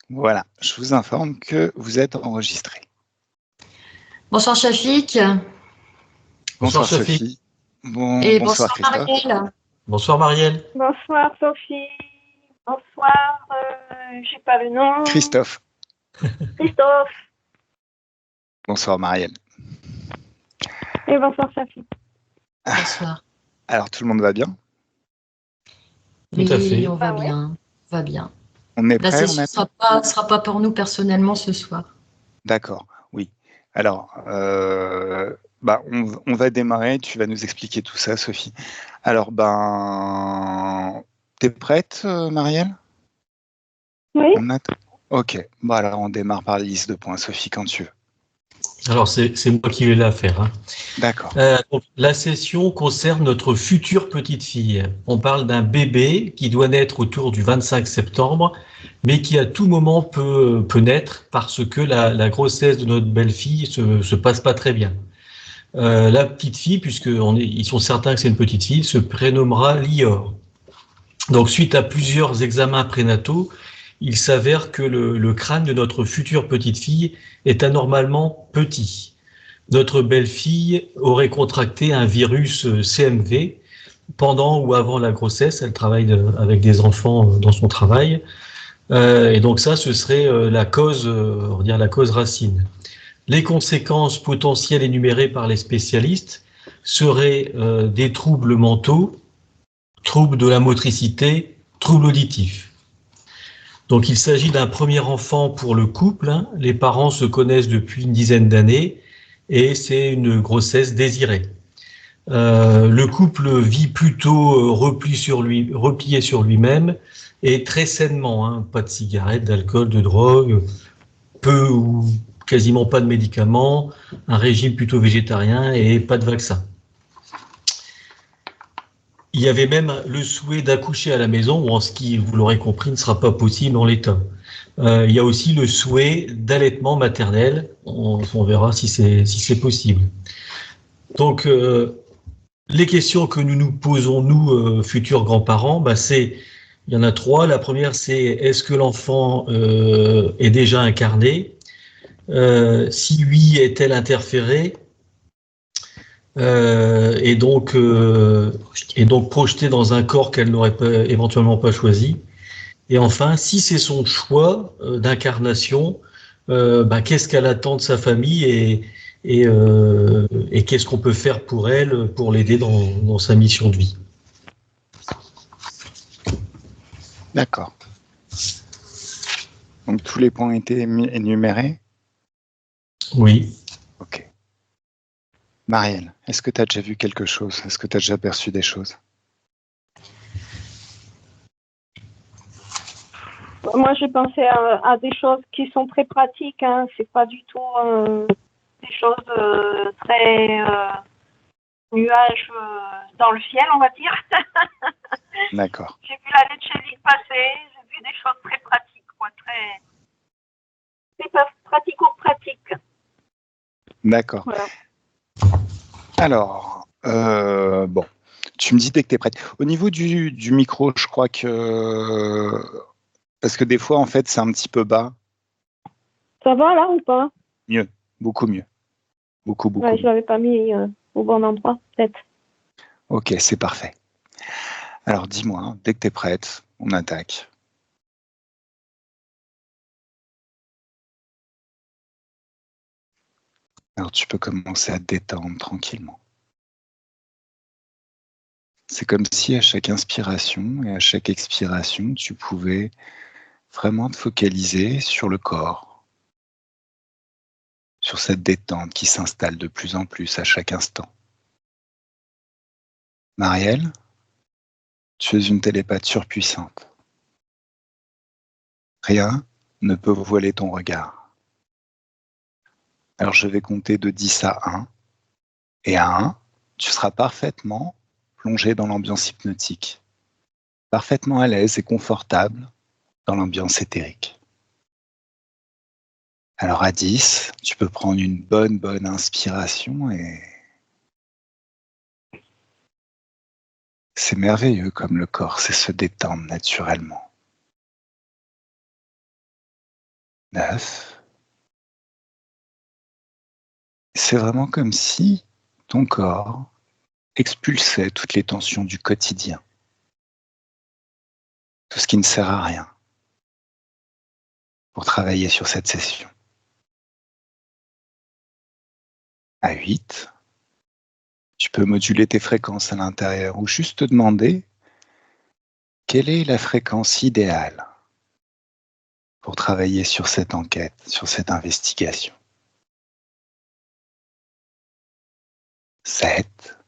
Voilà, je vous informe que vous êtes enregistré. Bonsoir Shafik. Bonsoir Bonsoir Sophie. Sophie. Et Bonsoir bonsoir Christophe. Marielle. Bonsoir Marielle. Bonsoir Sophie. Bonsoir, j'ai pas le nom. Christophe. Christophe. Bonsoir Marielle. Et bonsoir Sophie. Bonsoir. Alors tout le monde va bien? Tout à fait. Oui, on va Ah ouais. bien. On va bien. On est La prêt? session ne sera pas pour nous personnellement ce soir. D'accord, oui. Alors, on va démarrer, tu vas nous expliquer tout ça, Sophie. Alors, t'es prête, Marielle? Oui. On attend. Ok, alors on démarre par la liste de points, Sophie, quand tu veux. Alors c'est moi qui vais la faire. Hein. D'accord. Donc, la session concerne notre future petite fille. On parle d'un bébé qui doit naître autour du 25 septembre, mais qui à tout moment peut naître parce que la grossesse de notre belle-fille se passe pas très bien. La petite fille, ils sont certains que c'est une petite fille, se prénommera Lior. Donc suite à plusieurs examens prénataux, il s'avère que le crâne de notre future petite fille est anormalement petit. Notre belle-fille aurait contracté un virus CMV pendant ou avant la grossesse. Elle travaille avec des enfants dans son travail. Et donc ça, ce serait la cause racine. Les conséquences potentielles énumérées par les spécialistes seraient des troubles mentaux, troubles de la motricité, troubles auditifs. Donc il s'agit d'un premier enfant pour le couple. Hein. Les parents se connaissent depuis une dizaine d'années et c'est une grossesse désirée. Le couple vit plutôt replié sur lui-même et très sainement. Hein. Pas de cigarettes, d'alcool, de drogue, peu ou quasiment pas de médicaments, un régime plutôt végétarien et pas de vaccin. Il y avait même le souhait d'accoucher à la maison, ce qui, vous l'aurez compris, ne sera pas possible en l'état. Il y a aussi le souhait d'allaitement maternel. On verra si c'est possible. Donc, les questions que nous nous posons, nous, futurs grands-parents, il y en a trois. La première, c'est est-ce que l'enfant est déjà incarné? Si oui, est-elle interférée? Et donc projetée dans un corps qu'elle n'aurait éventuellement pas choisi. Et enfin, si c'est son choix d'incarnation, qu'est-ce qu'elle attend de sa famille et qu'est-ce qu'on peut faire pour elle, pour l'aider dans sa mission de vie. D'accord. Donc tous les points ont été énumérés? Oui. Ok. Marielle, est-ce que tu as déjà vu quelque chose? Est-ce que tu as déjà perçu des choses? Moi, j'ai pensé à des choses qui sont très pratiques. Hein. C'est pas du tout des choses très nuages dans le ciel, on va dire. D'accord. J'ai vu la Letcheli passer. J'ai vu des choses très pratiques, quoi, très pratico-pratiques. D'accord. Voilà. Alors, tu me dis dès que tu es prête. Au niveau du micro, je crois que... Parce que des fois, en fait, c'est un petit peu bas. Ça va là ou pas? Mieux, beaucoup mieux. Beaucoup Ouais, mieux. je l'avais pas mis au bon endroit, peut-être. Ok, c'est parfait. Alors, dis-moi, dès que tu es prête, on attaque. Alors, tu peux commencer à te détendre tranquillement. C'est comme si à chaque inspiration et à chaque expiration, tu pouvais vraiment te focaliser sur le corps, sur cette détente qui s'installe de plus en plus à chaque instant. Marielle, tu es une télépathe surpuissante. Rien ne peut voiler ton regard. Alors je vais compter de 10 à 1, et à 1, tu seras parfaitement plongé dans l'ambiance hypnotique, parfaitement à l'aise et confortable dans l'ambiance éthérique. Alors à 10, tu peux prendre une bonne inspiration et c'est merveilleux comme le corps sait se détendre naturellement. 9. C'est vraiment comme si ton corps expulsait toutes les tensions du quotidien, tout ce qui ne sert à rien, pour travailler sur cette session. À 8, tu peux moduler tes fréquences à l'intérieur ou juste te demander quelle est la fréquence idéale pour travailler sur cette enquête, sur cette investigation. 7.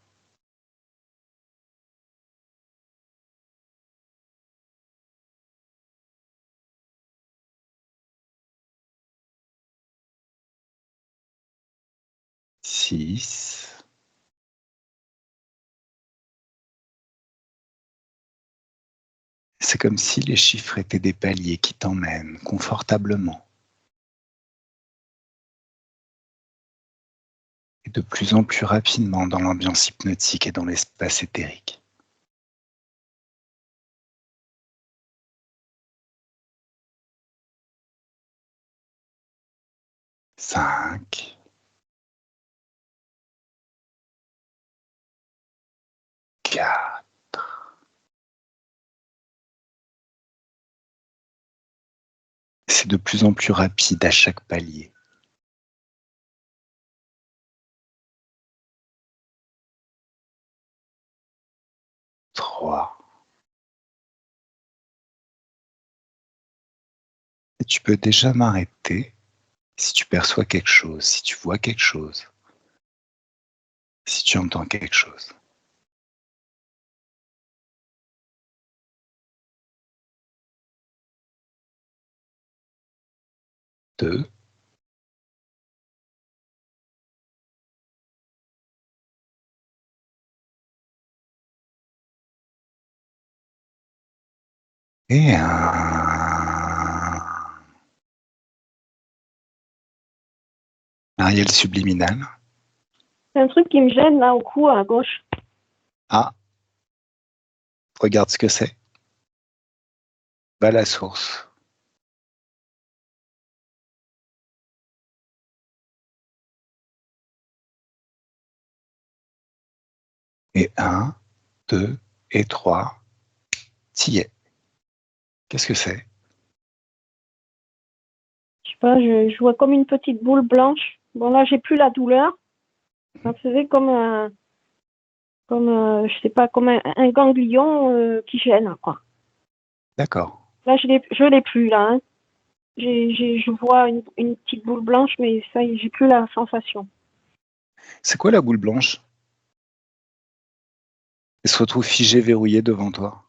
6. C'est comme si les chiffres étaient des paliers qui t'emmènent confortablement et de plus en plus rapidement dans l'ambiance hypnotique et dans l'espace éthérique. 5. 4. C'est de plus en plus rapide à chaque palier. 3. Et tu peux déjà m'arrêter si tu perçois quelque chose, si tu vois quelque chose, si tu entends quelque chose. 2. Et 1. Ariel subliminal. C'est un truc qui me gêne là au cou à gauche. Ah, regarde ce que c'est. Va à la source. Et 1, 2 et 3. T'y es. Qu'est-ce que c'est? Je sais pas, je vois comme une petite boule blanche. Bon là, j'ai plus la douleur. Ça faisait je sais pas, comme un ganglion qui gêne, quoi. D'accord. Là, je l'ai plus, là. Hein. Je vois une petite boule blanche, mais ça y est, j'ai plus la sensation. C'est quoi la boule blanche? Elle se retrouve figée, verrouillée devant toi.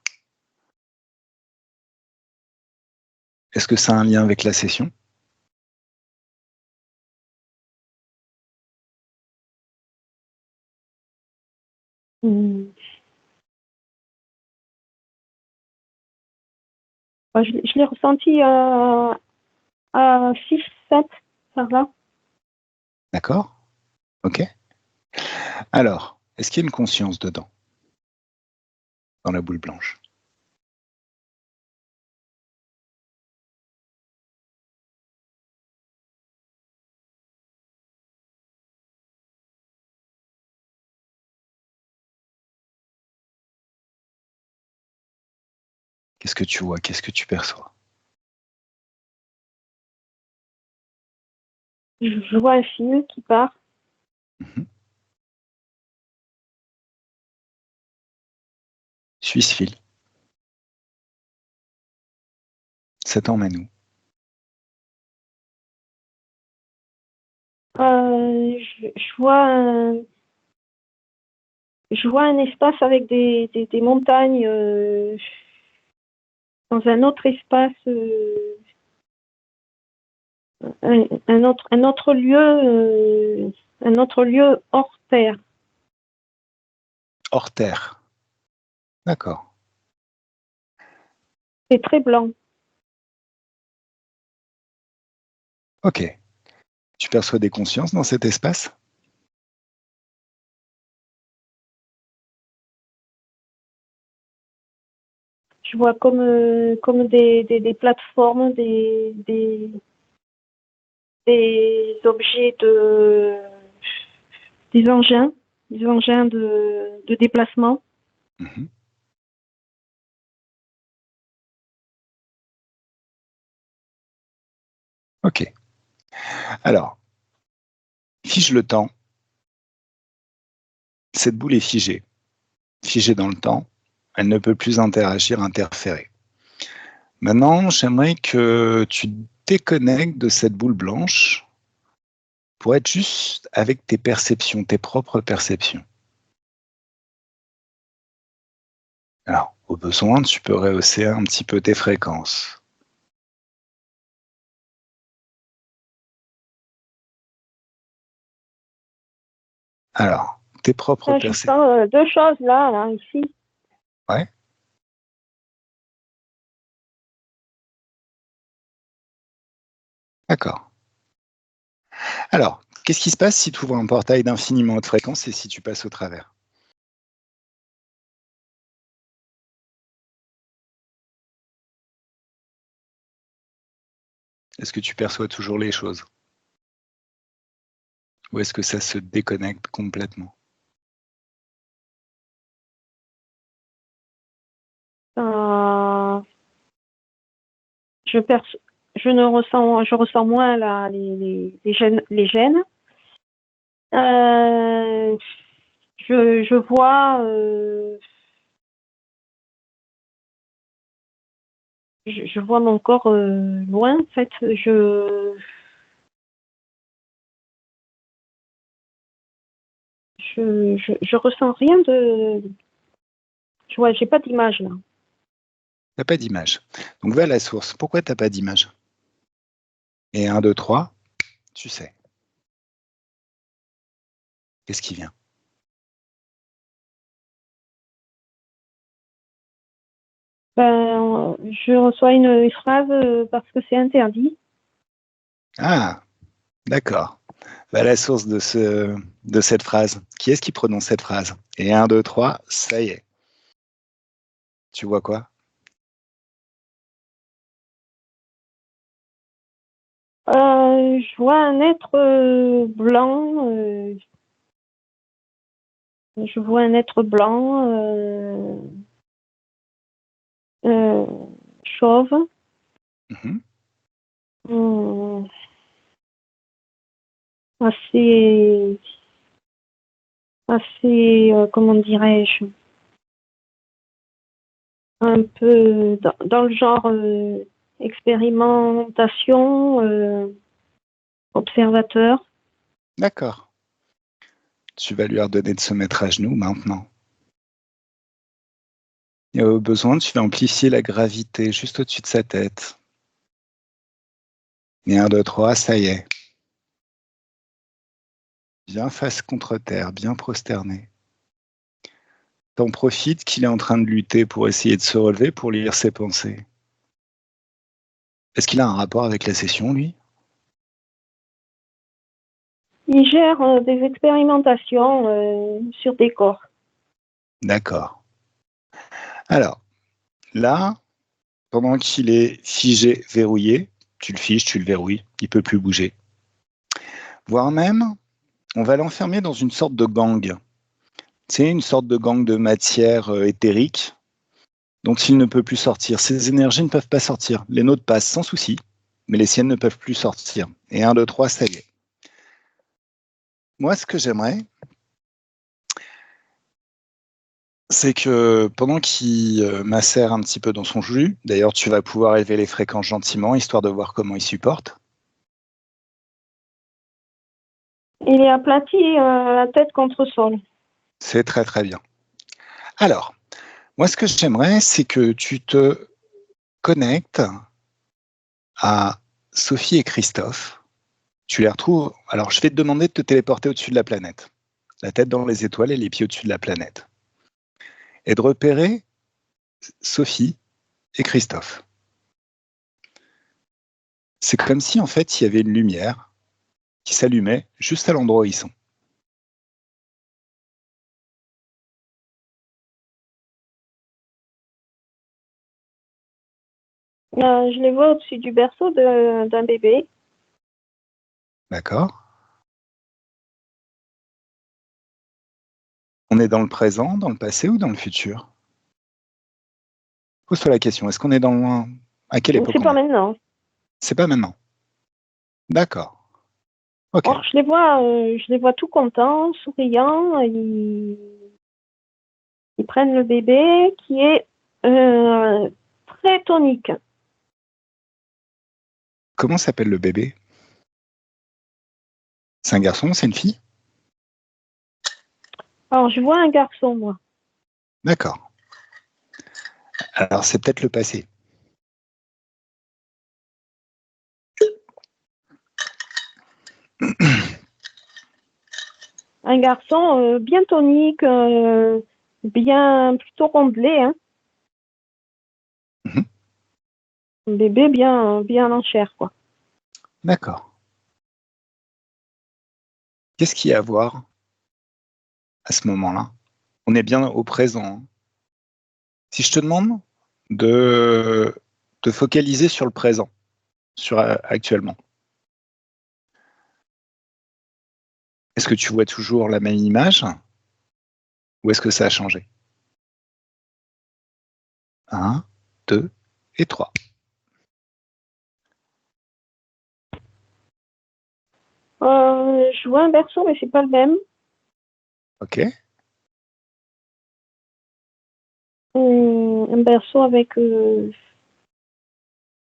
Est-ce que ça a un lien avec la session? Je l'ai ressenti à 6, 7, par là. D'accord? Ok. Alors, est-ce qu'il y a une conscience dedans, dans la boule blanche? Qu'est-ce que tu vois? Qu'est-ce que tu perçois? Je vois un fil qui part. Mhm. Suis ce fil. Ça t'emmène où? Je vois un espace avec des montagnes dans un autre espace, un autre lieu hors terre. Hors terre. D'accord. C'est très blanc. Ok. Tu perçois des consciences dans cet espace? Je vois comme des plateformes, des objets des engins de déplacement. Mhm. Ok. Alors, fige le temps. Cette boule est figée. Figée dans le temps. Elle ne peut plus interagir, interférer. Maintenant, j'aimerais que tu déconnectes de cette boule blanche pour être juste avec tes perceptions, tes propres perceptions. Alors, au besoin, tu peux rehausser un petit peu tes fréquences. Alors, tes propres Je perceptions. sens deux choses là, ici. Ouais. D'accord. Alors, qu'est-ce qui se passe si tu ouvres un portail d'infiniment haute fréquence et si tu passes au travers? Est-ce que tu perçois toujours les choses? Ou est-ce que ça se déconnecte complètement? Euh, je perçois, je ressens moins là, les gènes. Je vois, je vois mon corps loin. En fait, je ressens rien de. J'ai pas d'image là. T'as pas d'image. Donc va à la source. Pourquoi t'as pas d'image? Et 1, 2, 3, tu sais. Qu'est-ce qui vient? Ben, je reçois une phrase parce que c'est interdit. Ah, d'accord. Va à la source de cette phrase. Qui est-ce qui prononce cette phrase? Et 1, 2, 3, ça y est. Tu vois quoi? Je vois un être blanc. Je vois un être blanc, euh, chauve. Mhm. Hum, assez, comment dirais-je, un peu dans le genre expérimentation, observateur. D'accord. Tu vas lui ordonner de se mettre à genoux maintenant. Et au besoin, tu vas amplifier la gravité juste au-dessus de sa tête. Et 1, 2, 3, ça y est. Bien face contre terre, bien prosterné. T'en profites qu'il est en train de lutter pour essayer de se relever, pour lire ses pensées. Est-ce qu'il a un rapport avec la session, lui? Il gère des expérimentations sur des corps. D'accord. Alors, là, pendant qu'il est figé, verrouillé, tu le figes, tu le verrouilles, il peut plus bouger. Voire même, on va l'enfermer dans une sorte de gang. C'est une sorte de gang de matière éthérique dont il ne peut plus sortir. Ses énergies ne peuvent pas sortir. Les nôtres passent sans souci, mais les siennes ne peuvent plus sortir. Et 1, 2, 3, ça y est. Moi, ce que j'aimerais, c'est que pendant qu'il macère un petit peu dans son jus, d'ailleurs, tu vas pouvoir élever les fréquences gentiment, histoire de voir comment il supporte. Il est aplati la tête contre le sol. C'est très très bien. Alors, moi, ce que j'aimerais, c'est que tu te connectes à Sophie et Christophe. Tu les retrouves. Alors, je vais te demander de te téléporter au-dessus de la planète, la tête dans les étoiles et les pieds au-dessus de la planète, et de repérer Sophie et Christophe. C'est comme si, en fait, il y avait une lumière qui s'allumait juste à l'endroit où ils sont. Je les vois au-dessus du berceau d'un bébé. D'accord. On est dans le présent, dans le passé ou dans le futur? Pose-toi la question, est-ce qu'on est dans le... À quelle époque C'est on pas est? maintenant. C'est pas maintenant. D'accord. Ok. Or, je les vois tout contents, souriants. Ils prennent le bébé qui est très tonique. Comment s'appelle le bébé? C'est un garçon, c'est une fille? Alors, je vois un garçon, moi. D'accord. Alors, c'est peut-être le passé. Un garçon bien tonique, bien plutôt rondelé, hein. Mhm. Un bébé bien en chair, quoi. D'accord. Qu'est-ce qu'il y a à voir à ce moment-là? On est bien au présent, hein. Si je te demande de te focaliser sur le présent, sur actuellement, est-ce que tu vois toujours la même image ou est-ce que ça a changé? 1, 2 et 3. Je vois un berceau, mais c'est pas le même. Ok. Un berceau avec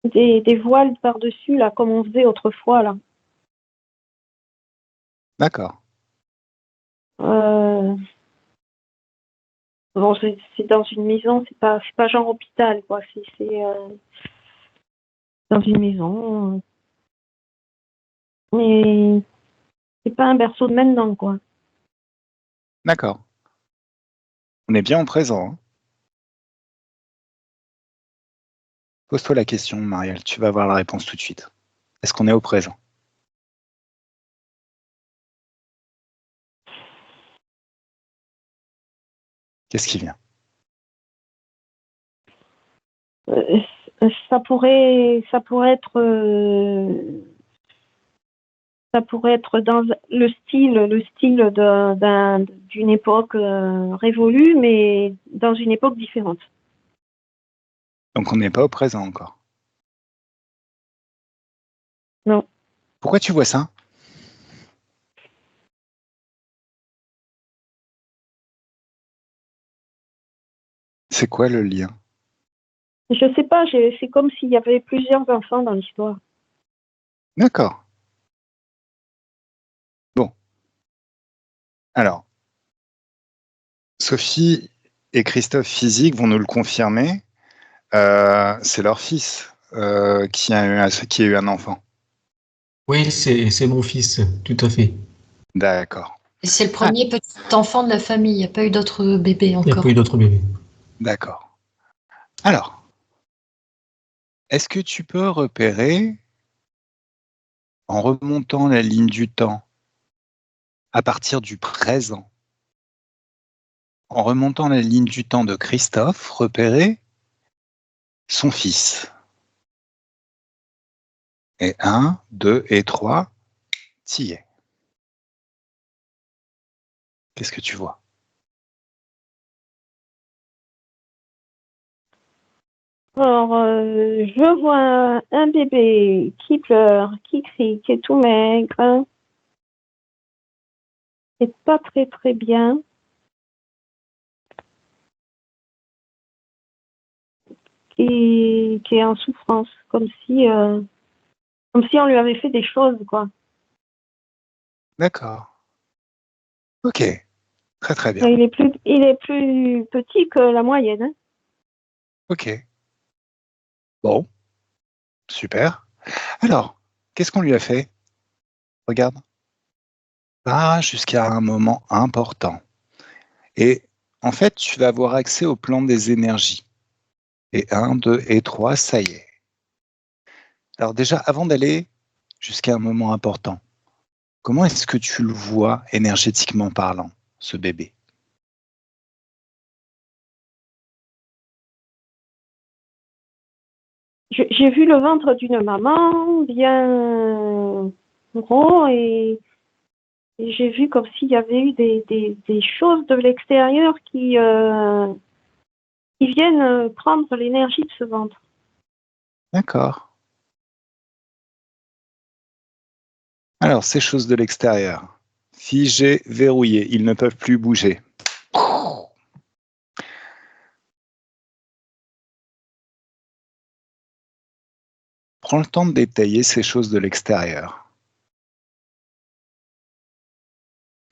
des voiles par-dessus, là, comme on faisait autrefois, là. D'accord. Euh, bon, c'est dans une maison, c'est pas genre hôpital, quoi. C'est dans une maison. Mais c'est pas un berceau de maintenant, quoi. D'accord. On est bien en présent, hein. Pose-toi la question, Marielle. Tu vas avoir la réponse tout de suite. Est-ce qu'on est au présent? Qu'est-ce qui vient? Euh, ça pourrait être dans le style d'une époque révolue, mais dans une époque différente. Donc on n'est pas au présent encore. Non. Pourquoi tu vois ça? C'est quoi le lien? Je sais pas, c'est comme s'il y avait plusieurs enfants dans l'histoire. D'accord. Bon. Alors, Sophie et Christophe Physique vont nous le confirmer. C'est leur fils qui a eu un enfant. Oui, c'est mon fils, tout à fait. D'accord. Et c'est le Ah, premier petit enfant de la famille. Il n'y a pas eu d'autres bébés Il n'y a pas encore. eu d'autres bébés. d'accord. Alors, est-ce que tu peux repérer, en remontant la ligne du temps à partir du présent, en remontant la ligne du temps de Christophe, repérer son fils? Et 1, 2 et 3, t'y es. Qu'est-ce que tu vois? Alors, je vois un bébé qui pleure, qui crie, qui est tout maigre, hein, qui est pas très très bien, qui est en souffrance, comme si on lui avait fait des choses, quoi. D'accord. Ok. Très très bien. Et il est plus petit que la moyenne, hein. Ok. Bon. Super. Alors, qu'est-ce qu'on lui a fait? Regarde. Pas jusqu'à un moment important. Et en fait, tu vas avoir accès au plan des énergies. Et 1, 2 et 3, ça y est. Alors déjà, avant d'aller jusqu'à un moment important, comment est-ce que tu le vois énergétiquement parlant, ce bébé? J'ai vu le ventre d'une maman bien, gros et j'ai vu comme s'il y avait eu des choses de l'extérieur qui viennent prendre l'énergie de ce ventre. D'accord. Alors, ces choses de l'extérieur, figées, verrouillées, ils ne peuvent plus bouger. Prends le temps de détailler ces choses de l'extérieur.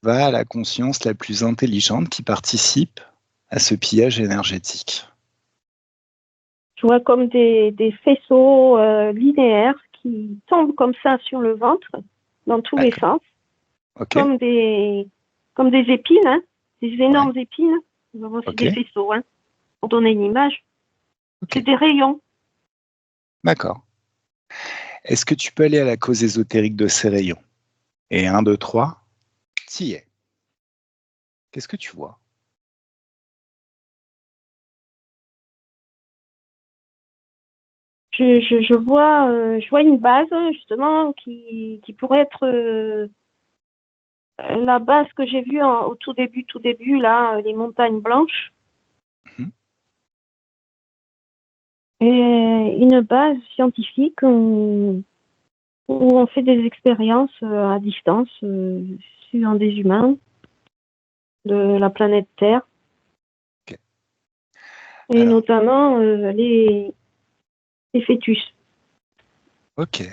Va à la conscience la plus intelligente qui participe à ce pillage énergétique. Je vois comme des faisceaux linéaires qui tombent comme ça sur le ventre, dans tous les sens, comme des épines, hein, des énormes épines. C'est des faisceaux, hein, pour donner une image. C'est des rayons. D'accord. Est-ce que tu peux aller à la cause ésotérique de ces rayons? Et 1, 2, 3, t'y es. Qu'est-ce que tu vois? Je vois une base, justement, qui pourrait être la base que j'ai vue au tout début, là, les montagnes blanches. Et une base scientifique où on fait des expériences à distance sur des humains de la planète Terre. Et alors, notamment les fœtus. Ok.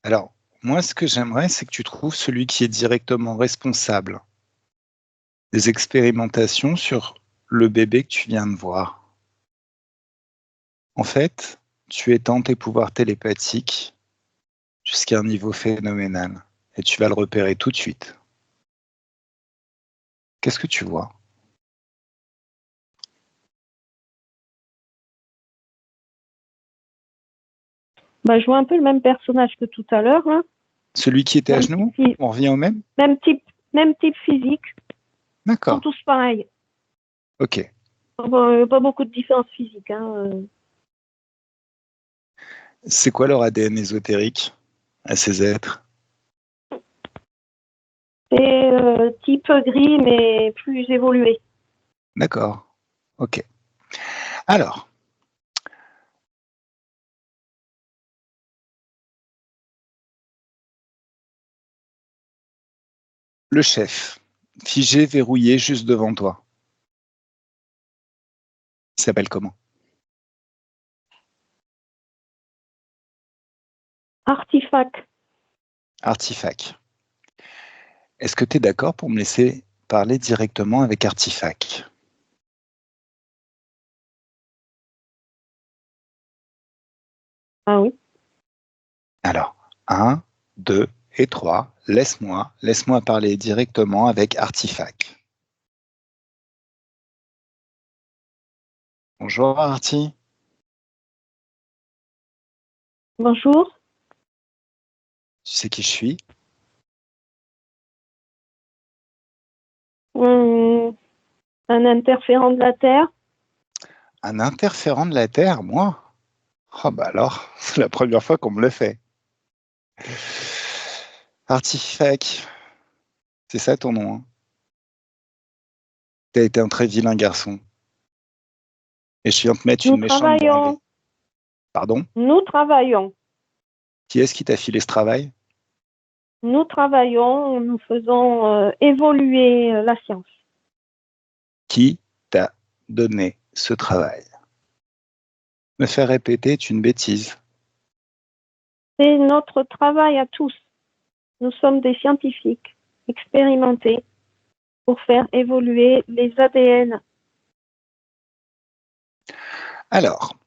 Alors, moi, ce que j'aimerais, c'est que tu trouves celui qui est directement responsable des expérimentations sur le bébé que tu viens de voir. En fait, tu étends tes pouvoirs télépathiques jusqu'à un niveau phénoménal et tu vas le repérer tout de suite. Qu'est-ce que tu vois? Je vois un peu le même personnage que tout à l'heure. Hein. Celui qui était à genoux? On revient au même? Même type physique. D'accord. Ils sont tous pareils. Ok. Pas beaucoup de différence physique. Hein. C'est quoi leur ADN ésotérique à ces êtres? C'est type gris, mais plus évolué. D'accord. Ok. Alors, le chef, figé, verrouillé, juste devant toi. Il s'appelle comment? Artefact. Artefact. Est-ce que tu es d'accord pour me laisser parler directement avec Artefact? Ah oui. Alors, 1, 2 et 3, laisse-moi parler directement avec Artefact. Bonjour Arti. Bonjour. Tu sais qui je suis? Un interférent de la Terre. Un interférent de la Terre, moi? Oh bah alors, c'est la première fois qu'on me le fait. Artefact, c'est ça ton nom, hein? T'as été un très vilain garçon. Et je viens te mettre une méchante branlée. Pardon? Nous travaillons. Qui est-ce qui t'a filé ce travail? Nous travaillons, nous faisons évoluer la science. Qui t'a donné ce travail? Me faire répéter est une bêtise. C'est notre travail à tous. Nous sommes des scientifiques expérimentés pour faire évoluer les ADN. Alors,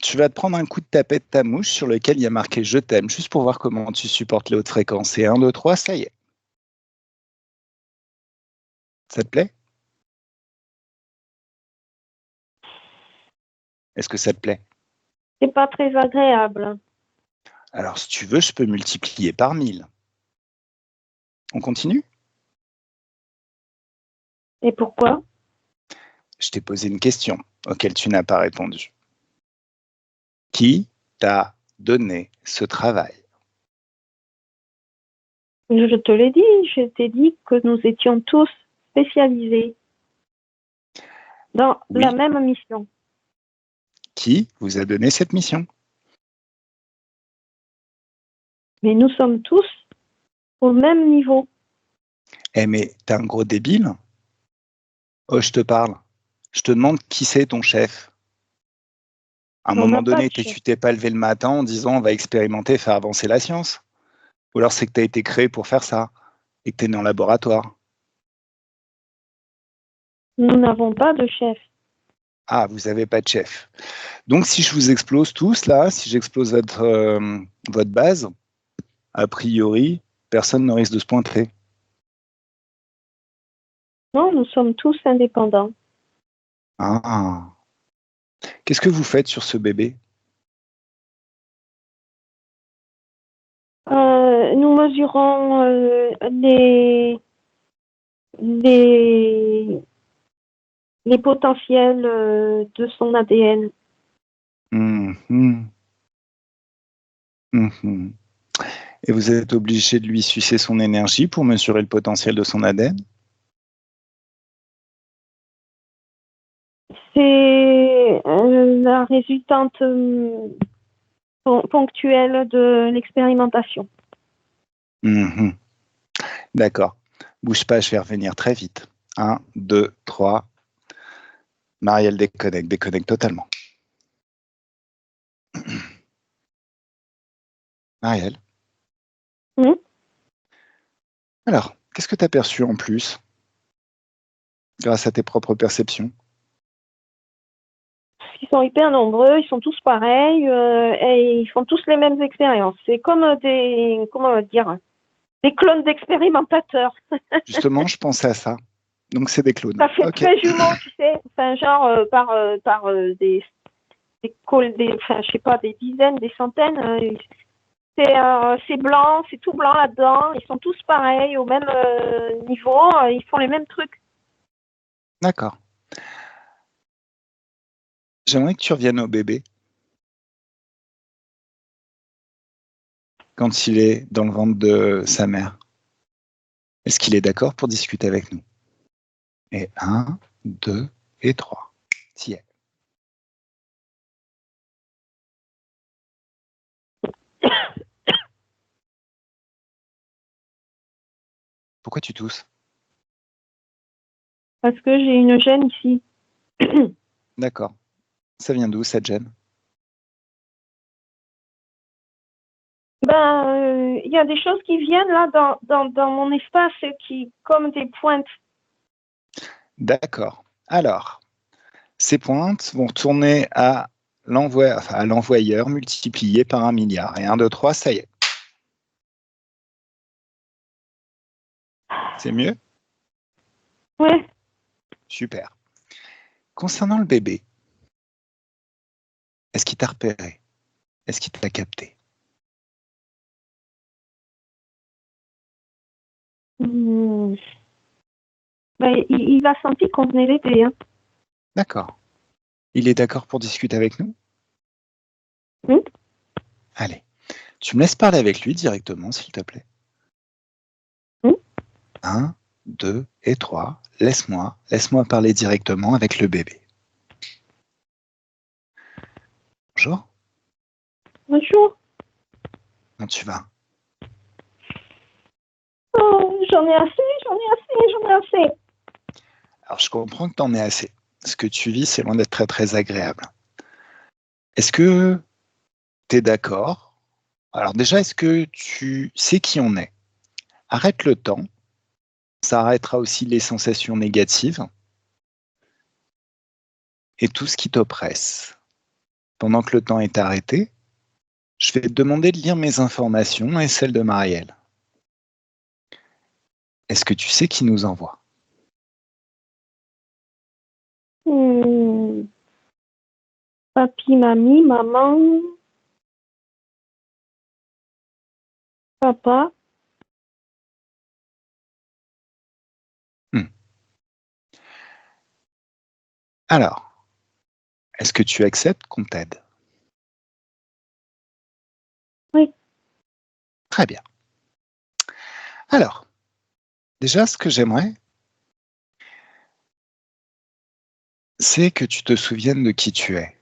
tu vas te prendre un coup de tapette de ta mouche sur lequel il y a marqué « Je t'aime », juste pour voir comment tu supportes les hautes fréquences. Et 1, 2, 3, ça y est. Ça te plaît? Est-ce que ça te plaît? C'est pas très agréable. Alors, si tu veux, je peux multiplier par 1000. On continue? Et pourquoi? Je t'ai posé une question auquel tu n'as pas répondu. Qui t'a donné ce travail? Je te l'ai dit, je t'ai dit que nous étions tous spécialisés dans Oui. la même mission. Qui vous a donné cette mission? Mais nous sommes tous au même niveau. Eh mais t'es un gros débile? Oh, je te parle. Je te demande qui c'est ton chef. À un On moment n'a pas donné, de chef. tu t'es pas levé le matin en disant on va expérimenter, faire avancer la science. Ou alors c'est que tu as été créé pour faire ça et que tu es né en laboratoire. Nous n'avons pas de chef. Ah, vous n'avez pas de chef. Donc si je vous explose tous là, si j'explose votre base, a priori, personne ne risque de se pointer. Non, nous sommes tous indépendants. Ah. Qu'est-ce que vous faites sur ce bébé? Nous mesurons les potentiels de son ADN. Mhm. Mhm. Et vous êtes obligé de lui sucer son énergie pour mesurer le potentiel de son ADN? C'est la résultante ponctuelle de l'expérimentation. Mhm. D'accord. Bouge pas, je vais revenir très vite. 1, 2, 3. Marielle déconnecte totalement. Marielle. Alors, qu'est-ce que tu as perçu en plus grâce à tes propres perceptions? Ils sont hyper nombreux, ils sont tous pareils et ils font tous les mêmes expériences. C'est comme des clones d'expérimentateurs. Justement, je pensais à ça. Donc, c'est des clones. Ça fait Ok. très jumeau, tu sais. Enfin, genre par enfin, je sais pas, des dizaines, des centaines. C'est blanc, c'est tout blanc là-dedans. Ils sont tous pareils, au même niveau. Ils font les mêmes trucs. D'accord. J'aimerais que tu reviennes au bébé quand il est dans le ventre de sa mère. Est-ce qu'il est d'accord pour discuter avec nous? Et 1, 2 et 3. T'y es. Pourquoi tu tousses? Parce que j'ai une gêne ici. D'accord. Ça vient d'où cette gêne? Ben, il y a des choses qui viennent là dans mon espace qui, comme des pointes. D'accord. Alors, ces pointes vont tourner à l'envoyeur multiplié par 1 milliard. Et 1, 2, 3, ça y est. C'est mieux? Ouais. Super. Concernant le bébé, est-ce qu'il t'a repéré? Est-ce qu'il t'a capté? Ben, il a senti qu'on venait l'aider. Hein. D'accord. Il est d'accord pour discuter avec nous? Oui. Allez, tu me laisses parler avec lui directement, s'il te plaît. Oui. 1, 2 et 3. Laisse-moi parler directement avec le bébé. Bonjour, Bonjour. comment tu vas? Oh, j'en ai assez. Alors, je comprends que tu en aies assez. Ce que tu vis, c'est loin d'être très, très agréable. Est-ce que tu es d'accord? Alors déjà, est-ce que tu sais qui on est? Arrête le temps. Ça arrêtera aussi les sensations négatives et tout ce qui t'oppresse. Pendant que le temps est arrêté, je vais te demander de lire mes informations et celles de Marielle. Est-ce que tu sais qui nous envoie? Papi, mamie, maman, papa. Alors, est-ce que tu acceptes qu'on t'aide? Oui. Très bien. Alors, déjà, ce que j'aimerais, c'est que tu te souviennes de qui tu es.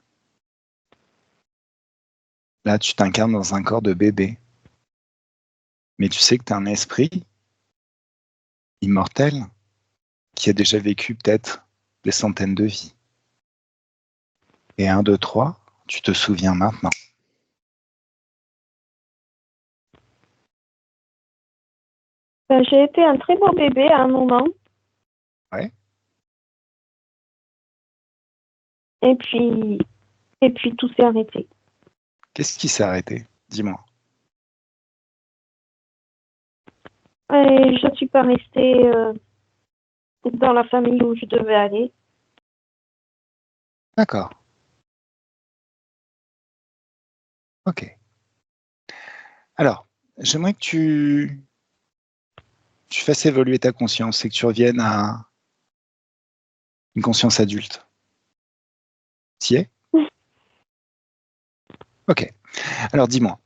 Là, tu t'incarnes dans un corps de bébé. Mais tu sais que tu as un esprit immortel qui a déjà vécu peut-être des centaines de vies. Et 1, 2, 3, tu te souviens maintenant. J'ai été un très beau bébé à un moment. Ouais. Et puis tout s'est arrêté. Qu'est-ce qui s'est arrêté? Dis-moi. Et je ne suis pas restée dans la famille où je devais aller. D'accord. Ok. Alors, j'aimerais que tu fasses évoluer ta conscience et que tu reviennes à une conscience adulte. T'y es? Ok. Alors, dis-moi.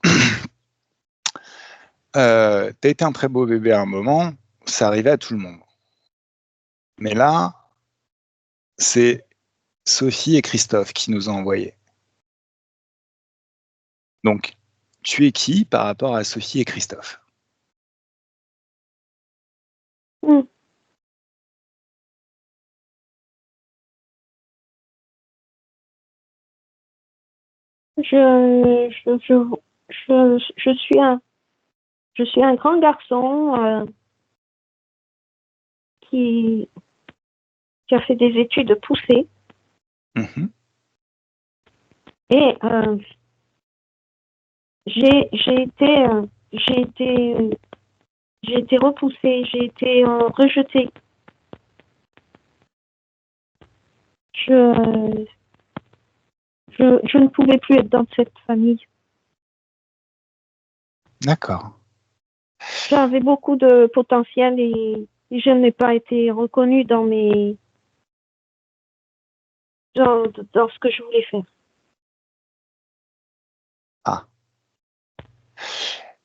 T'as été un très beau bébé à un moment, ça arrivait à tout le monde. Mais là, c'est Sophie et Christophe qui nous ont envoyés. Donc, tu es qui par rapport à Sophie et Christophe? Mm. Je suis un grand garçon qui a fait des études poussées. Mhm. Et j'ai été repoussée, j'ai été rejetée. Je ne pouvais plus être dans cette famille. D'accord. J'avais beaucoup de potentiel et je n'ai pas été reconnue dans ce que je voulais faire. Ah.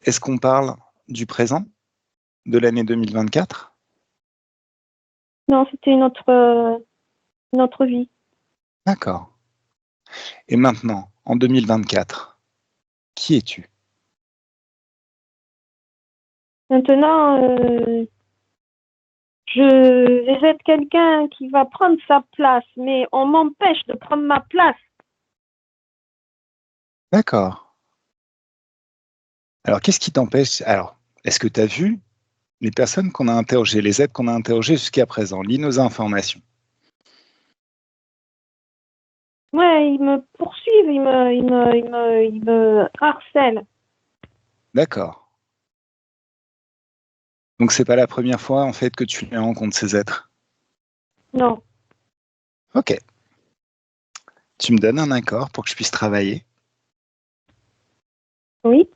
Est-ce qu'on parle du présent, de l'année 2024? Non, c'était une autre vie. D'accord. Et maintenant, en 2024, qui es-tu? Maintenant, je vais être quelqu'un qui va prendre sa place, mais on m'empêche de prendre ma place. D'accord. Alors, qu'est-ce qui t'empêche? Alors, est-ce que tu as vu les personnes qu'on a interrogées, les aides qu'on a interrogées jusqu'à présent? Lis nos informations. Ouais, ils me poursuivent, ils me harcèlent. D'accord. Donc, c'est pas la première fois, en fait, que tu les rencontres, ces êtres? Non. Ok. Tu me donnes un accord pour que je puisse travailler? Oui.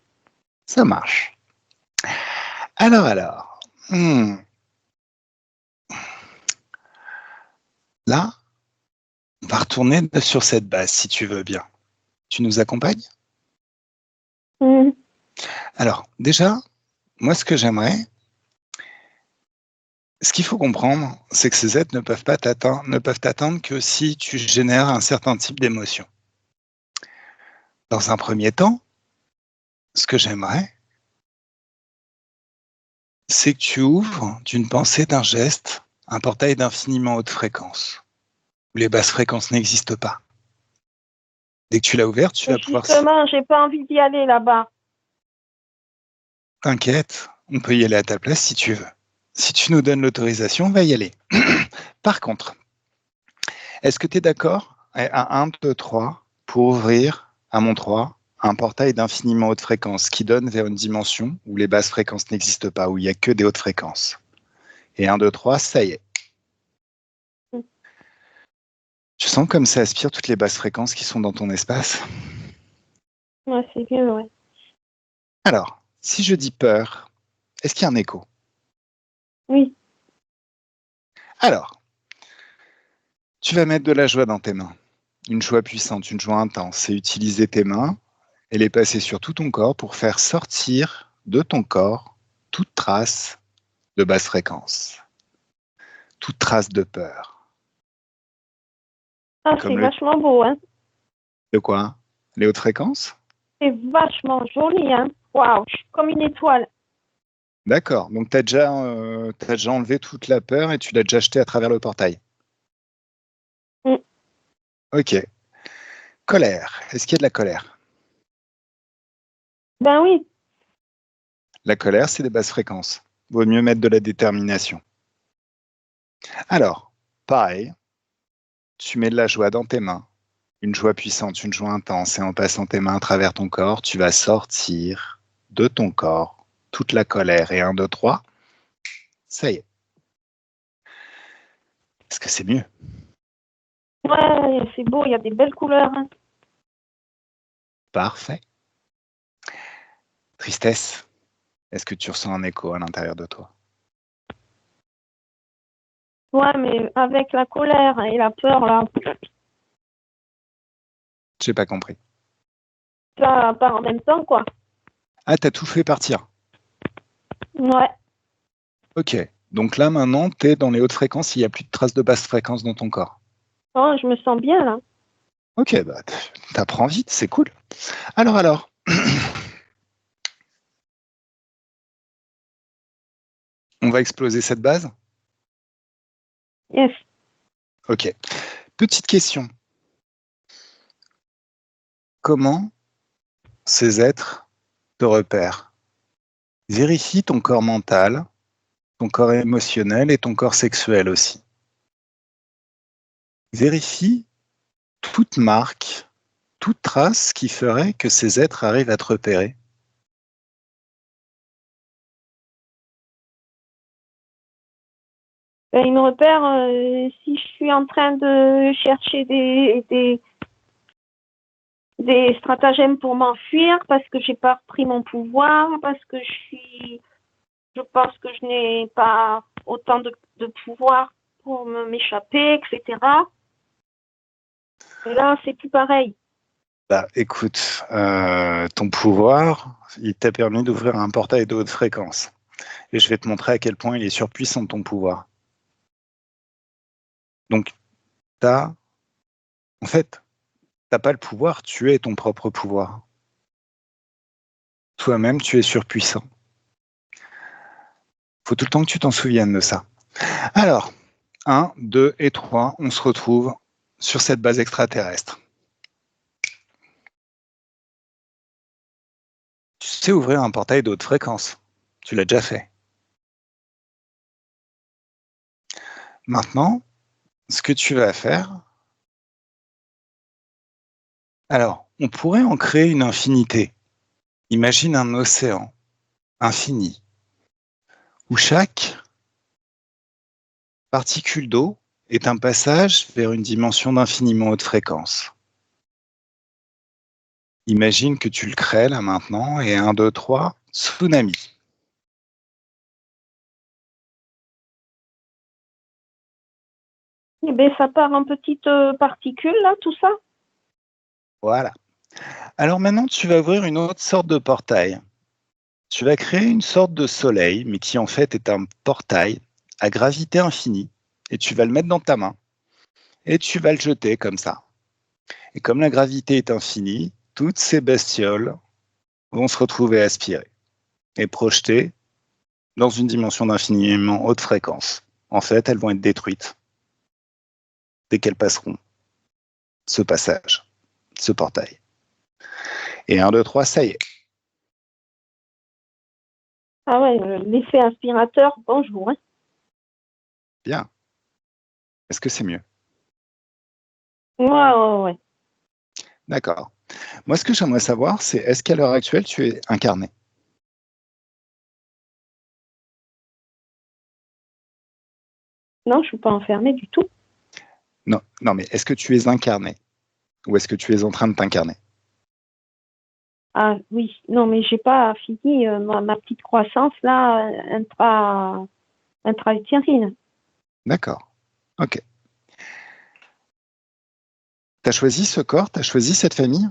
Ça marche. Alors. Là, on va retourner sur cette base, si tu veux bien. Tu nous accompagnes? Mm. Alors, déjà, moi, ce que j'aimerais, ce qu'il faut comprendre, c'est que ces êtres ne peuvent t'atteindre que si tu génères un certain type d'émotion. Dans un premier temps, ce que j'aimerais, c'est que tu ouvres d'une pensée, d'un geste, un portail d'infiniment haute fréquence, où les basses fréquences n'existent pas. Dès que tu l'as ouvert, tu vas pouvoir... Justement, j'ai pas envie d'y aller là-bas. T'inquiète, on peut y aller à ta place si tu veux. Si tu nous donnes l'autorisation, on va y aller. Par contre, est-ce que tu es d'accord à 1, 2, 3 pour ouvrir à mon 3 un portail d'infiniment haute fréquence qui donne vers une dimension où les basses fréquences n'existent pas, où il n'y a que des hautes fréquences? Et 1, 2, 3, ça y est. Tu sens comme ça aspire toutes les basses fréquences qui sont dans ton espace? Ouais, c'est mieux, ouais. Alors, si je dis peur, est-ce qu'il y a un écho? Oui. Alors, tu vas mettre de la joie dans tes mains. Une joie puissante, une joie intense, et utiliser tes mains et les passer sur tout ton corps pour faire sortir de ton corps toute trace de basse fréquence. Toute trace de peur. Ah, Comme c'est le- vachement beau, hein. De quoi? Les hautes fréquences? C'est vachement joli, hein. Waouh, je suis comme une étoile. D'accord. Donc, tu as déjà enlevé toute la peur et tu l'as déjà jeté à travers le portail. Mm. Ok. Colère. Est-ce qu'il y a de la colère? Ben oui, La colère, c'est des basses fréquences. Vaut mieux mettre de la détermination. Alors, pareil, tu mets de la joie dans tes mains. Une joie puissante, une joie intense. Et en passant tes mains à travers ton corps, tu vas sortir de ton corps toute la colère. Et 1, 2, 3, ça y est. Est-ce que c'est mieux? ouais, c'est beau, il y a des belles couleurs, hein. Parfait. Tristesse. Est-ce que tu ressens un écho à l'intérieur de toi? Ouais, mais avec la colère et la peur, là, J'ai pas compris. ça part en même temps, quoi. Ah, t'as tout fait partir. Ouais. Ok. Donc là, maintenant, t'es dans les hautes fréquences, il n'y a plus de traces de basse fréquence dans ton corps. Oh, je me sens bien, là. Ok, bah, t'apprends vite, c'est cool. Alors. On va exploser cette base? Yes. Ok. Petite question. Comment ces êtres te repèrent? Vérifie ton corps mental, ton corps émotionnel et ton corps sexuel aussi. Vérifie toute marque, toute trace qui ferait que ces êtres arrivent à te repérer. Ben, il me repère si je suis en train de chercher des stratagèmes pour m'enfuir parce que j'ai pas repris mon pouvoir, parce que je pense que je n'ai pas autant de pouvoir pour m'échapper, etc. Et là, c'est plus pareil. Bah, écoute, ton pouvoir, il t'a permis d'ouvrir un portail de haute fréquence. Et je vais te montrer à quel point il est surpuissant ton pouvoir. Donc, en fait, t'as pas le pouvoir, tu es ton propre pouvoir. Toi-même, tu es surpuissant. Faut tout le temps que tu t'en souviennes de ça. Alors, 1, 2 et 3, on se retrouve sur cette base extraterrestre. Tu sais ouvrir un portail de haute fréquence. Tu l'as déjà fait. Maintenant, ce que tu vas faire, alors, on pourrait en créer une infinité. Imagine un océan infini, où chaque particule d'eau est un passage vers une dimension d'infiniment haute fréquence. Imagine que tu le crées là maintenant, et 1, 2, 3, tsunami. Eh ben, ça part en petites particules, là, tout ça. Voilà. Alors maintenant, tu vas ouvrir une autre sorte de portail. Tu vas créer une sorte de soleil, mais qui en fait est un portail à gravité infinie, et tu vas le mettre dans ta main, et tu vas le jeter comme ça. Et comme la gravité est infinie, toutes ces bestioles vont se retrouver aspirées et projetées dans une dimension d'infiniment haute fréquence. En fait, elles vont être détruites dès qu'elles passeront ce passage, ce portail. Et 1, 2, 3, ça y est. Ah ouais, l'effet inspirateur, bonjour, hein. Bien. Est-ce que c'est mieux? Ouais. D'accord. Moi, ce que j'aimerais savoir, c'est est-ce qu'à l'heure actuelle, tu es incarné? Non, je suis pas enfermée du tout. Non, non, mais est-ce que tu es incarné? Ou est-ce que tu es en train de t'incarner? Ah oui, non, mais j'ai pas fini ma petite croissance là, intra-utérine. D'accord. Ok. Tu as choisi ce corps? Tu as choisi cette famille?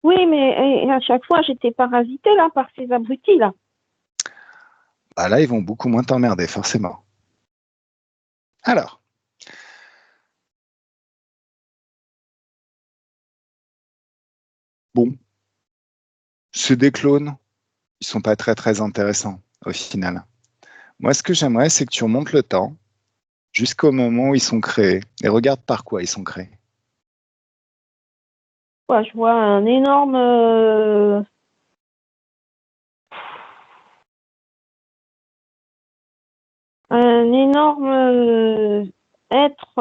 Oui, mais à chaque fois, j'étais parasitée là par ces abrutis là. Bah là, ils vont beaucoup moins t'emmerder, forcément. Alors, bon, ces clones, ils sont pas très très intéressants au final. Moi, ce que j'aimerais, c'est que tu remontes le temps jusqu'au moment où ils sont créés et regarde par quoi ils sont créés. Ouais, je vois un énorme être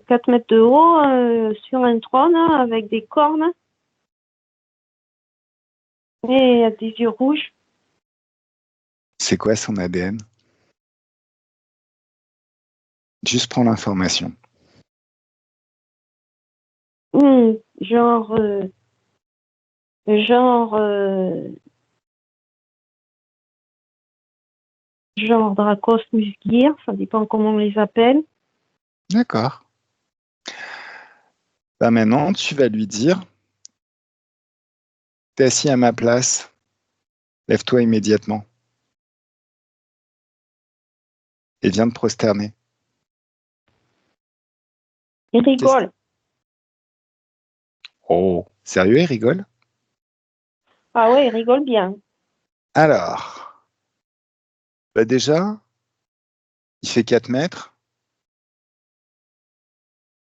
4 mètres de haut sur un trône avec des cornes et des yeux rouges. C'est quoi son ADN? Juste prends l'information. Hmm, genre, genre, genre Dracos musgir, ça dépend comment on les appelle. D'accord. Bah maintenant, tu vas lui dire, t'es assis à ma place, lève-toi immédiatement et viens te prosterner. Ils Qu'est-ce- rigolent. Oh, sérieux, il rigole? Ah ouais, ils rigolent bien. Alors, bah déjà, il fait 4 mètres.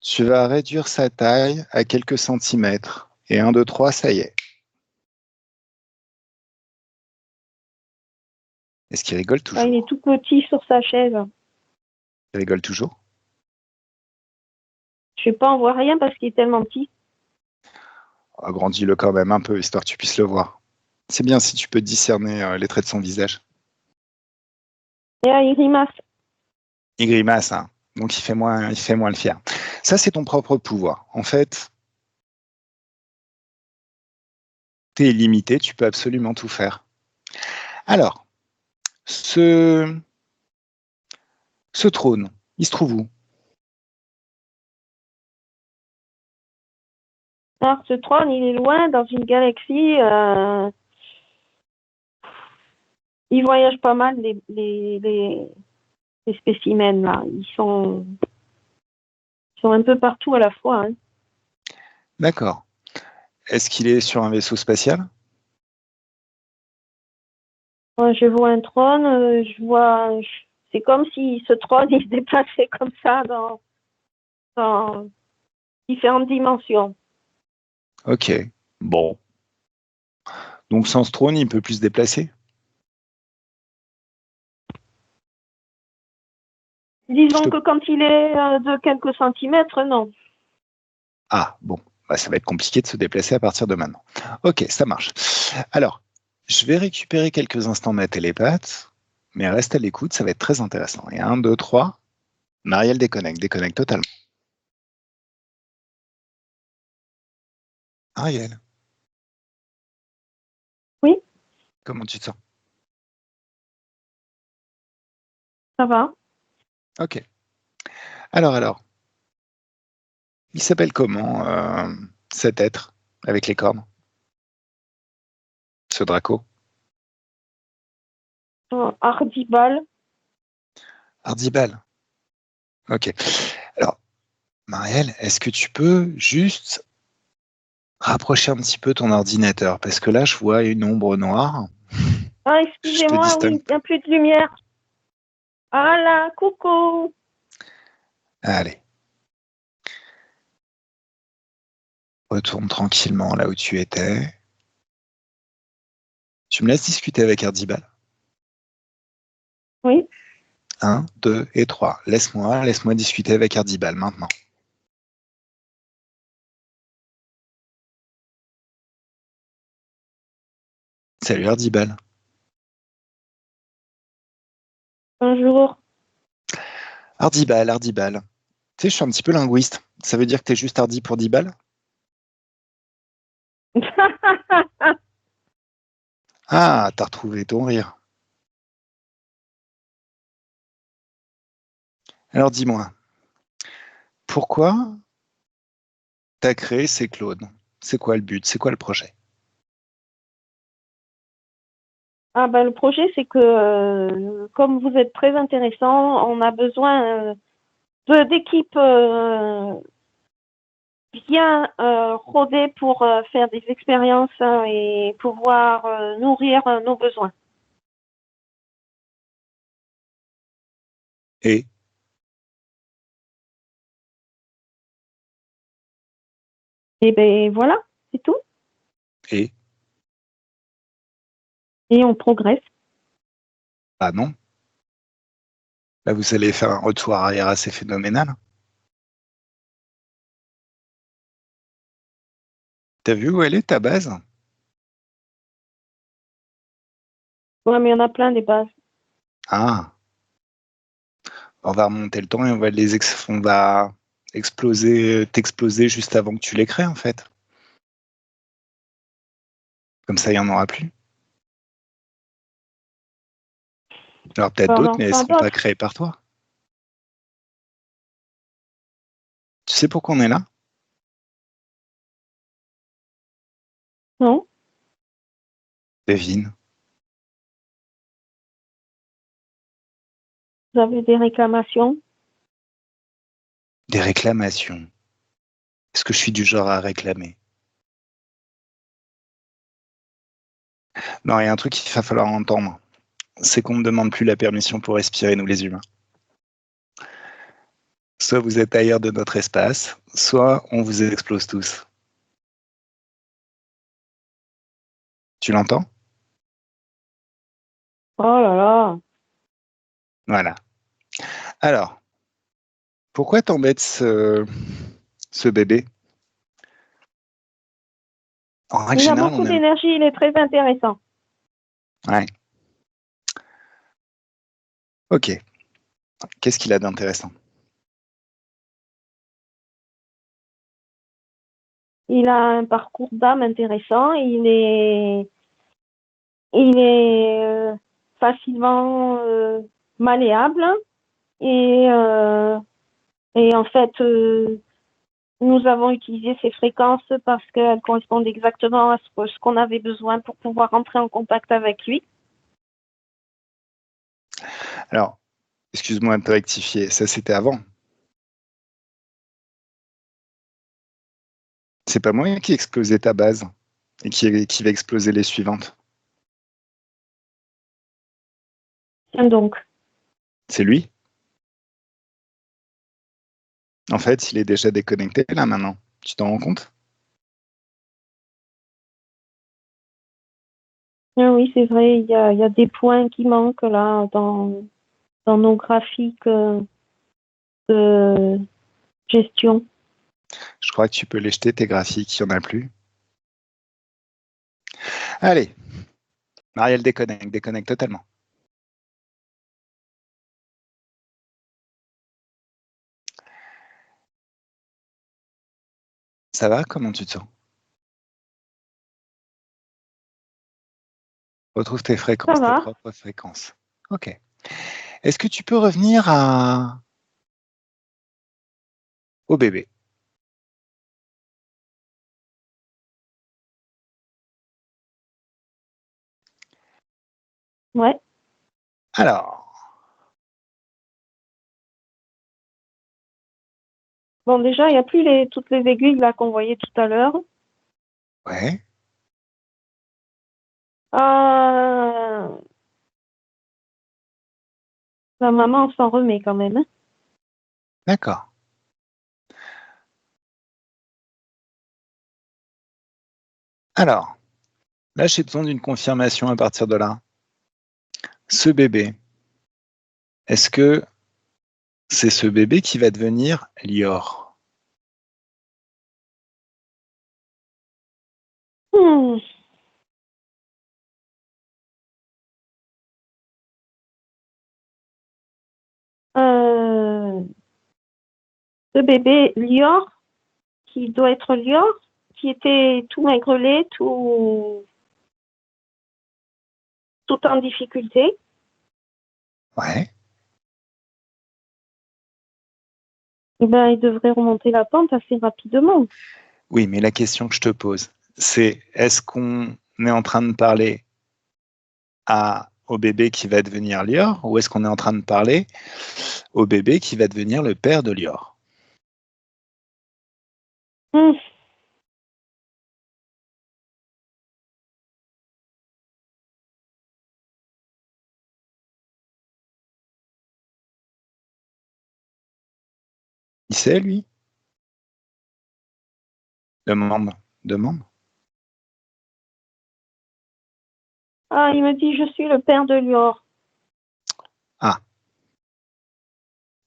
Tu vas réduire sa taille à quelques centimètres. Et 1, 2, 3, ça y est. Est-ce qu'il rigole Ah, il est toujours? tout petit sur sa chaise. Il rigole toujours? Je sais pas, on voit rien parce qu'il est tellement petit. Agrandis-le quand même un peu, histoire que tu puisses le voir. C'est bien si tu peux discerner les traits de son visage. Et là, il grimace. Il grimace, hein. Donc il fait moins le fier. Ça, c'est ton propre pouvoir. En fait, tu es illimité, tu peux absolument tout faire. Alors, ce trône, il se trouve où? Alors, ce trône, il est loin dans une galaxie. Ils voyagent pas mal, les spécimens, là. Ils sont un peu partout à la fois. Hein. D'accord. Est-ce qu'il est sur un vaisseau spatial? Moi, je vois un trône, c'est comme si ce trône, il se déplaçait comme ça dans différentes dimensions. Ok. Bon. Donc sans ce trône, il peut plus se déplacer? Je Disons te que quand il est de quelques centimètres, non. Ah, bon, bah, ça va être compliqué de se déplacer à partir de maintenant. Ok, ça marche. Alors, je vais récupérer quelques instants ma télépathe, mais reste à l'écoute, ça va être très intéressant. Et 1, 2, 3, Marielle déconnecte totalement. Marielle, Oui, comment tu te sens? ça va. Ok. Alors, il s'appelle comment cet être avec les cornes? Ce Draco? Hardibal. Hardibal. Ok. Alors, Marielle, est-ce que tu peux juste rapprocher un petit peu ton ordinateur? Parce que là, je vois une ombre noire. Ah, Je te excusez-moi, distingue. oui, il n'y a plus de lumière. Ah là, coucou. Allez, retourne tranquillement là où tu étais. Tu me laisses discuter avec Ardibal. Oui, 1, 2 et 3. Laisse-moi discuter avec Ardibal maintenant. Salut Ardibal. bonjour. Ardibal. Tu sais, je suis un petit peu linguiste. Ça veut dire que t'es juste hardi pour 10 balles? Ah, t'as retrouvé ton rire. Alors dis-moi, pourquoi tu as créé, c'est Claude. C'est quoi le but? C'est quoi le projet? Le projet, c'est que comme vous êtes très intéressant, on a besoin d'équipes bien rodées pour faire des expériences et pouvoir nourrir nos besoins. Et Et ben voilà, c'est tout. Et Et on progresse. ah non. Là, vous allez faire un retour arrière assez phénoménal. T'as vu où elle est, ta base? Ouais, mais il y en a plein des bases. Ah, on va remonter le temps et on va t'exploser juste avant que tu les crées, en fait. Comme ça, il n'y en aura plus. Alors peut-être On d'autres, en mais elles ne fera seront pas d'autres. créées par toi. Tu sais pourquoi on est là? Non? Devine. Vous avez des réclamations? Des réclamations. Est-ce que je suis du genre à réclamer? Non, il y a un truc qu'il va falloir entendre. C'est qu'on ne demande plus la permission pour respirer, nous les humains. Soit vous êtes ailleurs de notre espace, soit on vous explose tous. Tu l'entends? Oh là là. Voilà. Alors, pourquoi t'embêtes ce bébé? En règle Il a générale, beaucoup d'énergie, il est très intéressant. Ouais. Ok. Qu'est-ce qu'il a d'intéressant? Il a un parcours d'âme intéressant. Il est facilement malléable et, euh, et en fait, nous avons utilisé ces fréquences parce qu'elles correspondent exactement à ce qu'on avait besoin pour pouvoir entrer en contact avec lui. Alors, excuse-moi de te rectifier, ça c'était avant. C'est pas moi qui ai explosé ta base et qui va exploser les suivantes. Donc, C'est lui. En fait, il est déjà déconnecté là maintenant. Tu t'en rends compte? oui, c'est vrai, il y a des points qui manquent là dans nos graphiques de gestion. Je crois que tu peux les jeter, tes graphiques, il n'y en a plus. Allez, Marielle déconnecte totalement. Ça va? Comment tu te sens? Retrouve tes Ça fréquences, tes va? propres fréquences. Ok. Est-ce que tu peux revenir au bébé? Ouais. Alors, Bon, déjà, il n'y a plus toutes les aiguilles là qu'on voyait tout à l'heure. ouais, Euh, La maman s'en remet quand même, hein. d'accord. Alors, là, j'ai besoin d'une confirmation à partir de là. Ce bébé, est-ce que c'est ce bébé qui va devenir Lior? Hmm. Euh, Ce bébé Lior, qui doit être Lior, qui était tout maigrelet, tout en difficulté. Ouais. Eh ben, il devrait remonter la pente assez rapidement. Oui, mais la question que je te pose, c'est est-ce qu'on est en train de parler au bébé qui va devenir Lior ou est-ce qu'on est en train de parler au bébé qui va devenir le père de Lior? Hum, Il sait, lui? Demande. Demande. Ah, il me dit, je suis le père de Lior. Ah,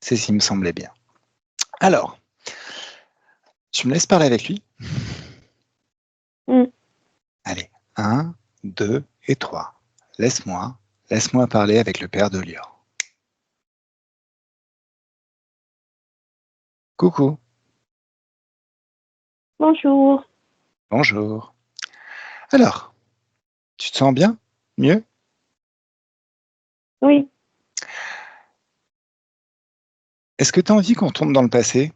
c'est ce qui me semblait bien. Alors, tu me laisses parler avec lui? Hum. Allez, 1, 2 et 3. Laisse-moi parler avec le père de Lior. Coucou, Bonjour. bonjour. Alors, tu te sens bien? Mieux? Oui, Est-ce que tu as envie qu'on tourne dans le passé,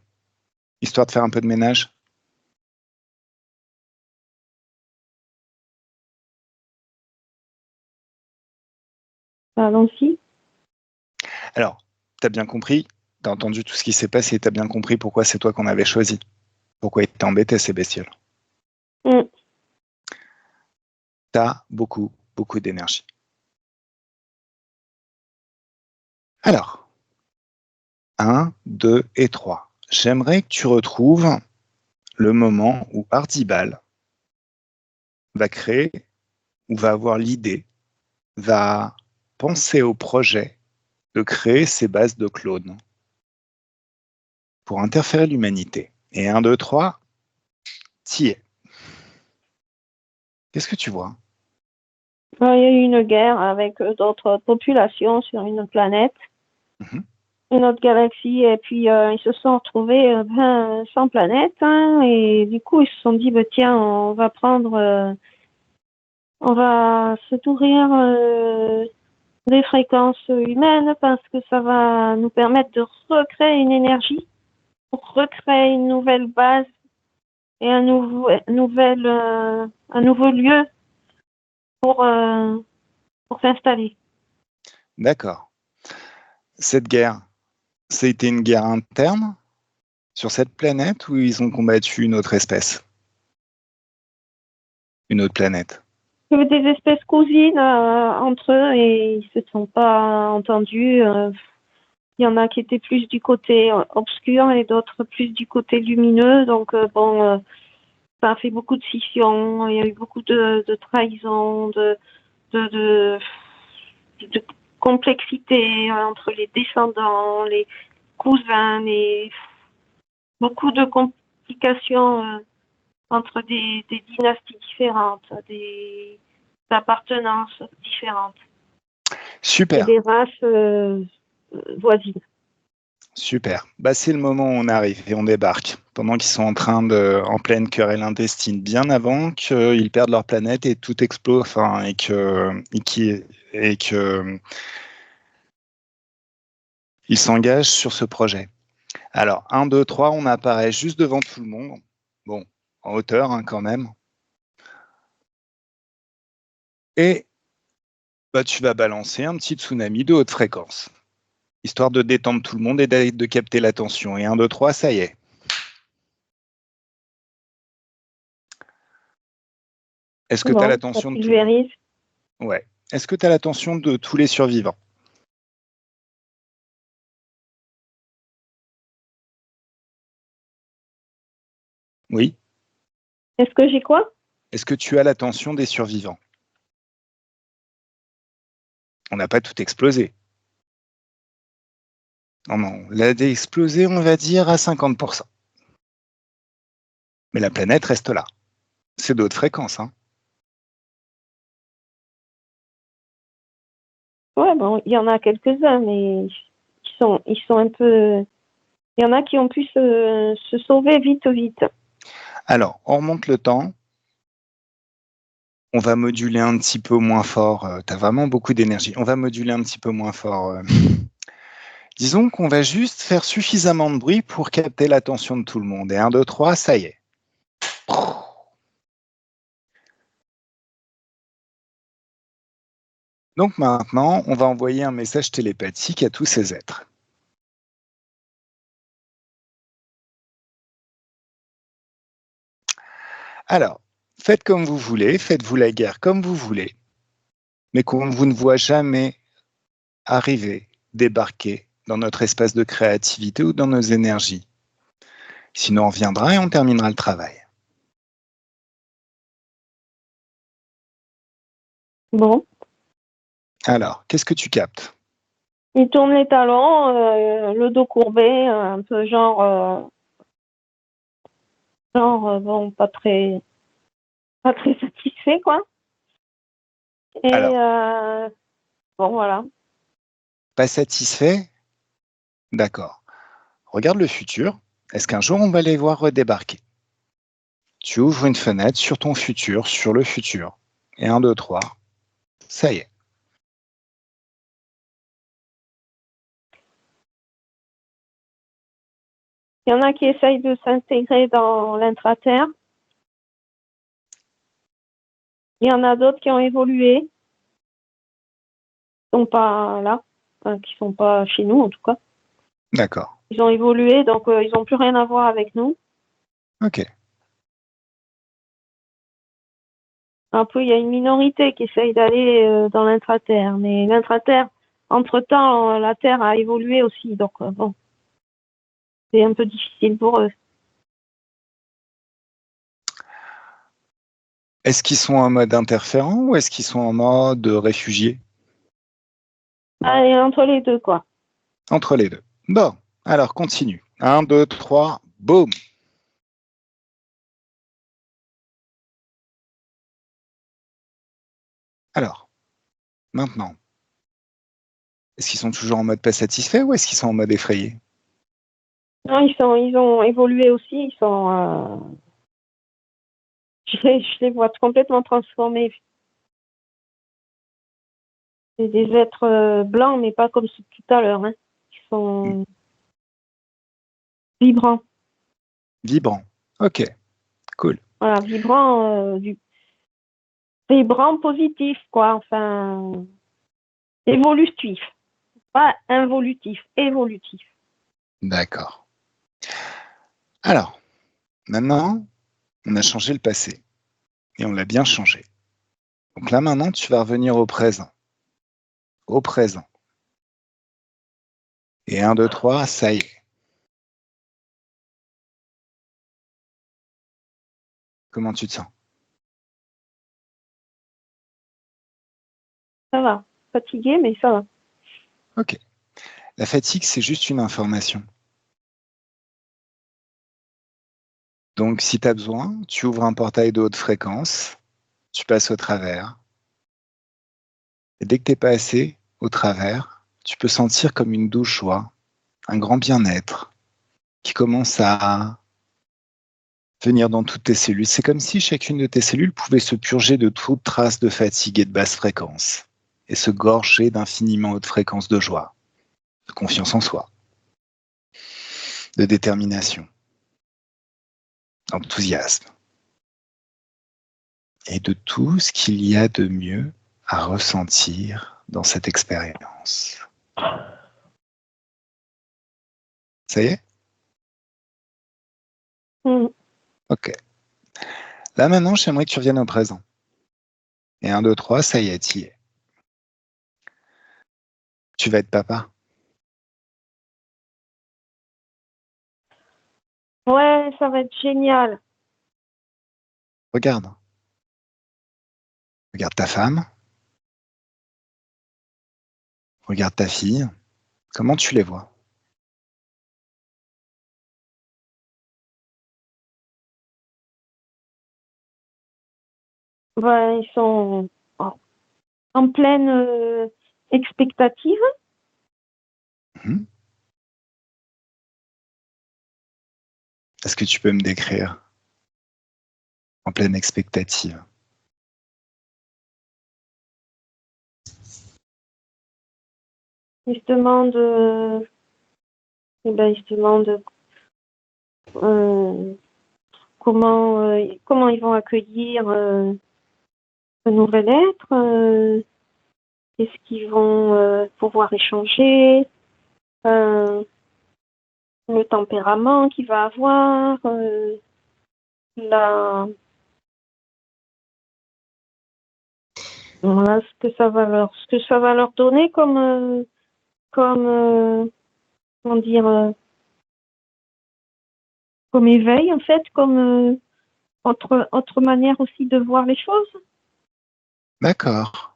histoire de faire un peu de ménage? allons-y. Alors, tu as bien compris, tu as entendu tout ce qui s'est passé, tu as bien compris pourquoi c'est toi qu'on avait choisi, pourquoi ils t'embêtaient ces bestioles. Hum. Tu as beaucoup, beaucoup d'énergie. Alors, 1, 2 et 3. J'aimerais que tu retrouves le moment où Hardibal va créer ou va avoir l'idée, va penser au projet de créer ces bases de clones pour interférer l'humanité. Et 1, 2, 3, t'y es. Qu'est-ce que tu vois? Il y a eu une guerre avec d'autres populations sur une planète, Mhm. une autre galaxie, et puis ils se sont retrouvés sans planète, hein, et du coup ils se sont dit, bah, tiens, on va se nourrir des fréquences humaines parce que ça va nous permettre de recréer une énergie, pour recréer une nouvelle base et un nouveau lieu pour, euh, pour s'installer. D'accord. Cette guerre, c'était une guerre interne sur cette planète ou ils ont combattu une autre espèce? Une autre planète? Des espèces cousines entre eux et ils se sont pas entendus. Il y en a qui étaient plus du côté obscur et d'autres plus du côté lumineux. Donc ça a fait beaucoup de scissions. Il y a eu beaucoup de trahisons, de, de, de complexité entre les descendants, les cousins, beaucoup de complications entre des dynasties différentes, des appartenances différentes et Super, des races voisines. super. Bah, c'est le moment où on arrive et on débarque. Pendant qu'ils sont en pleine querelle intestine, bien avant qu'ils perdent leur planète et tout explose, enfin, et que ils s'engagent sur ce projet. Alors, 1, 2, 3, on apparaît juste devant tout le monde. Bon, en hauteur hein, quand même. Et bah, tu vas balancer un petit tsunami de haute fréquence, histoire de détendre tout le monde et de capter l'attention. Et 1, 2, 3, ça y est. Est-ce que tu as Bon, ça l'attention de tout le monde? pulvérise. Ouais. Est-ce que tu as l'attention de tous les survivants? Oui. Est-ce que j'ai quoi? Est-ce que tu as l'attention des survivants? On n'a pas tout explosé. Non, non, l'a explosé, on va dire, à 50%. Mais la planète reste là. C'est d'autres fréquences. Hein. Ouais, bon, il y en a quelques-uns, mais ils sont un peu. Il y en a qui ont pu se sauver vite, vite. Alors, on remonte le temps. On va moduler un petit peu moins fort. Tu as vraiment beaucoup d'énergie. On va moduler un petit peu moins fort. Disons qu'on va juste faire suffisamment de bruit pour capter l'attention de tout le monde. Et 1, 2, 3, ça y est. Donc maintenant, on va envoyer un message télépathique à tous ces êtres. Alors, faites comme vous voulez, faites-vous la guerre comme vous voulez, mais qu'on vous ne voit jamais arriver, débarquer dans notre espace de créativité ou dans nos énergies. Sinon, on reviendra et on terminera le travail. Bon. Alors, qu'est-ce que tu captes? Il tourne les talons, le dos courbé, un peu genre, bon, pas très satisfait, quoi. Et Alors, bon, voilà. pas satisfait? D'accord. Regarde le futur. Est-ce qu'un jour on va les voir redébarquer? Tu ouvres une fenêtre sur ton futur, sur le futur. Et 1, 2, 3. Ça y est. Il y en a qui essayent de s'intégrer dans l'intra-terre. Il y en a d'autres qui ont évolué, qui sont pas là, enfin, qui sont pas chez nous en tout cas. D'accord. Ils ont évolué, donc ils n'ont plus rien à voir avec nous. Ok. Un peu, il y a une minorité qui essaye d'aller dans l'intra-terre, mais l'intra-terre, entre-temps, la Terre a évolué aussi, donc bon, c'est un peu difficile pour eux. Est-ce qu'ils sont en mode interférent ou est-ce qu'ils sont en mode réfugié? Et entre les deux, quoi. Entre les deux. Bon, alors continue. 1, 2, 3, boum. Alors, maintenant, est-ce qu'ils sont toujours en mode pas satisfait ou est-ce qu'ils sont en mode effrayé? Non, ils ont évolué aussi, ils sont, je les vois complètement transformés. C'est des êtres blancs, mais pas comme tout à l'heure, hein. Ils sont vibrants. Vibrant. Ok, cool. Voilà, vibrant positif, quoi. Enfin, évolutif. Pas involutif, évolutif. D'accord. Alors, maintenant, on a changé le passé et on l'a bien changé. Donc là, maintenant, tu vas revenir au présent. Au présent. Et 1, 2, 3, ça y est. Comment tu te sens? Ça va. Fatigué, mais ça va. Ok. La fatigue, c'est juste une information. Donc, si tu as besoin, tu ouvres un portail de haute fréquence, tu passes au travers. Et dès que tu n'es pas assez au travers, tu peux sentir comme une douce joie, un grand bien-être qui commence à venir dans toutes tes cellules. C'est comme si chacune de tes cellules pouvait se purger de toute trace de fatigue et de basse fréquence et se gorger d'infiniment haute fréquence de joie, de confiance en soi, de détermination, d'enthousiasme et de tout ce qu'il y a de mieux à ressentir dans cette expérience. Ça y est? Ok. Là maintenant, j'aimerais que tu reviennes au présent. Et 1, 2, 3, ça y est, t'y es. Tu vas être papa. Ouais, ça va être génial. Regarde. Regarde ta femme. Regarde ta fille. Comment tu les vois? Ouais, ils sont en pleine expectative. Mhm. Est-ce que tu peux me décrire en pleine expectative? Ils se demandent, ils se demandent comment ils vont accueillir le nouvel être, est-ce qu'ils vont pouvoir échanger, le tempérament qu'il va avoir, voilà, ce que ça va leur donner comme comment dire, comme éveil en fait, comme autre manière aussi de voir les choses. D'accord.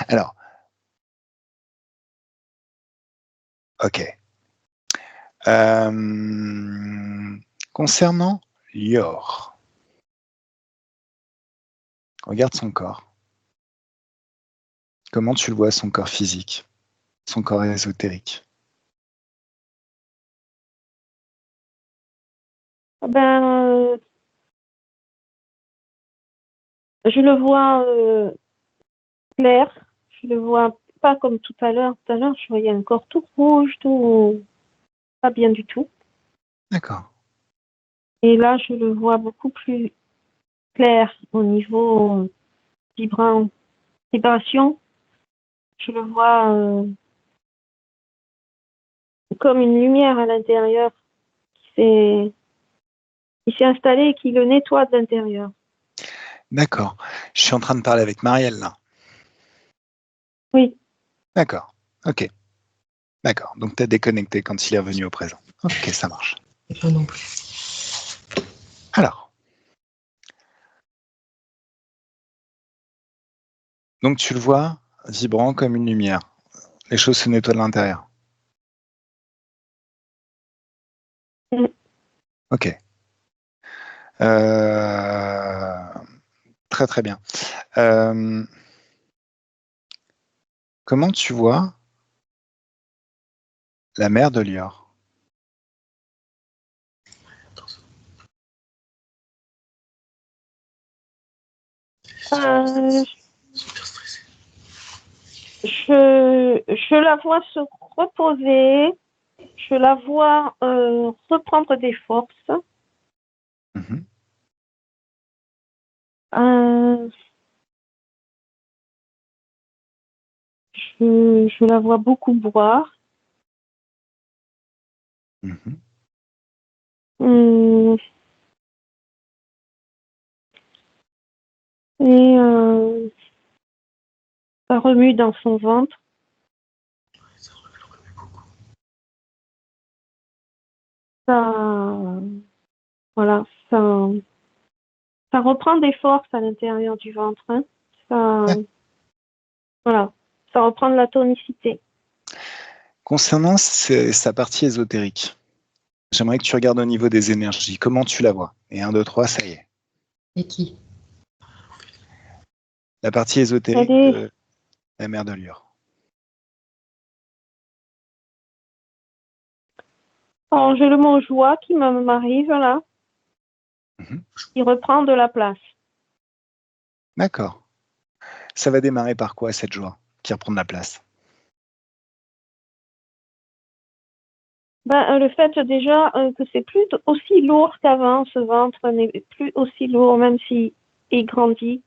Alors, ok. Concernant Lior, regarde son corps. Comment tu le vois, son corps physique, son corps ésotérique? Ben, je le vois clair. Je le vois pas comme tout à l'heure. Tout à l'heure, je voyais un corps tout rouge, tout pas bien du tout. D'accord. Et là, je le vois beaucoup plus clair au niveau vibration. Je le vois comme une lumière à l'intérieur qui s'est installée et qui le nettoie de l'intérieur. D'accord. Je suis en train de parler avec Marielle, là. Oui. D'accord. Ok. D'accord. Donc, tu as déconnecté quand il est revenu au présent. Ok, ça marche. Pas non plus. Alors. Donc, tu le vois vibrant comme une lumière. Les choses se nettoient de l'intérieur. Mm. Ok. Très, très bien. Comment tu vois la mère de Lior? Euh, je la vois se reposer, je la vois reprendre des forces. Mhm. Je la vois beaucoup boire. Mhm. Et ça remue dans son ventre. Ça, voilà, ça reprend des forces à l'intérieur du ventre. Hein. Voilà, ça reprend de la tonicité. Concernant sa partie ésotérique, j'aimerais que tu regardes au niveau des énergies. Comment tu la vois? Et 1, 2, 3, ça y est. Et qui? La partie ésotérique de la mère de Lior. Oh, j'ai le mot joie qui m'arrive là. Mhm. Il reprend de la place. D'accord. Ça va démarrer par quoi, cette joie qui reprend de la place? Ben, le fait déjà que c'est plus aussi lourd qu'avant, ce ventre n'est plus aussi lourd, même si il grandit.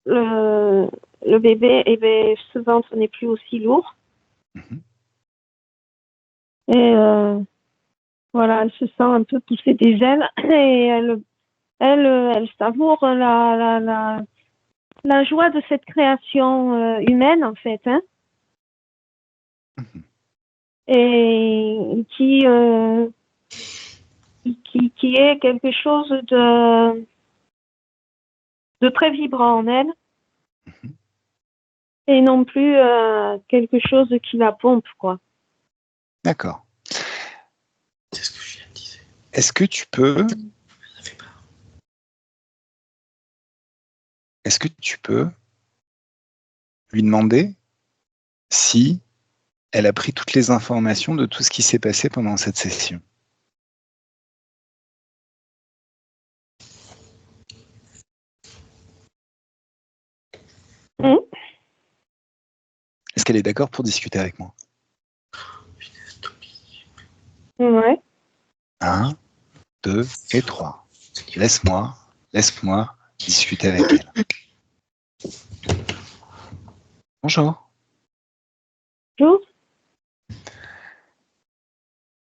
Le bébé, eh ben, ce ventre n'est plus aussi lourd. Mhm. Et voilà, elle se sent un peu pousser des ailes et elle savoure la joie de cette création humaine, en fait, hein, Mhm. et qui est quelque chose de très vibrant en elle, Mhm. et non plus quelque chose qui la pompe, quoi. D'accord. C'est ce que je viens de dire. Est-ce que tu peux, Ça fait peur. est-ce que tu peux lui demander si elle a pris toutes les informations de tout ce qui s'est passé pendant cette session? Mmh. Est-ce qu'elle est d'accord pour discuter avec moi? Ouais. 1, 2 et 3. Laisse-moi discuter avec elle. Bonjour. Bonjour.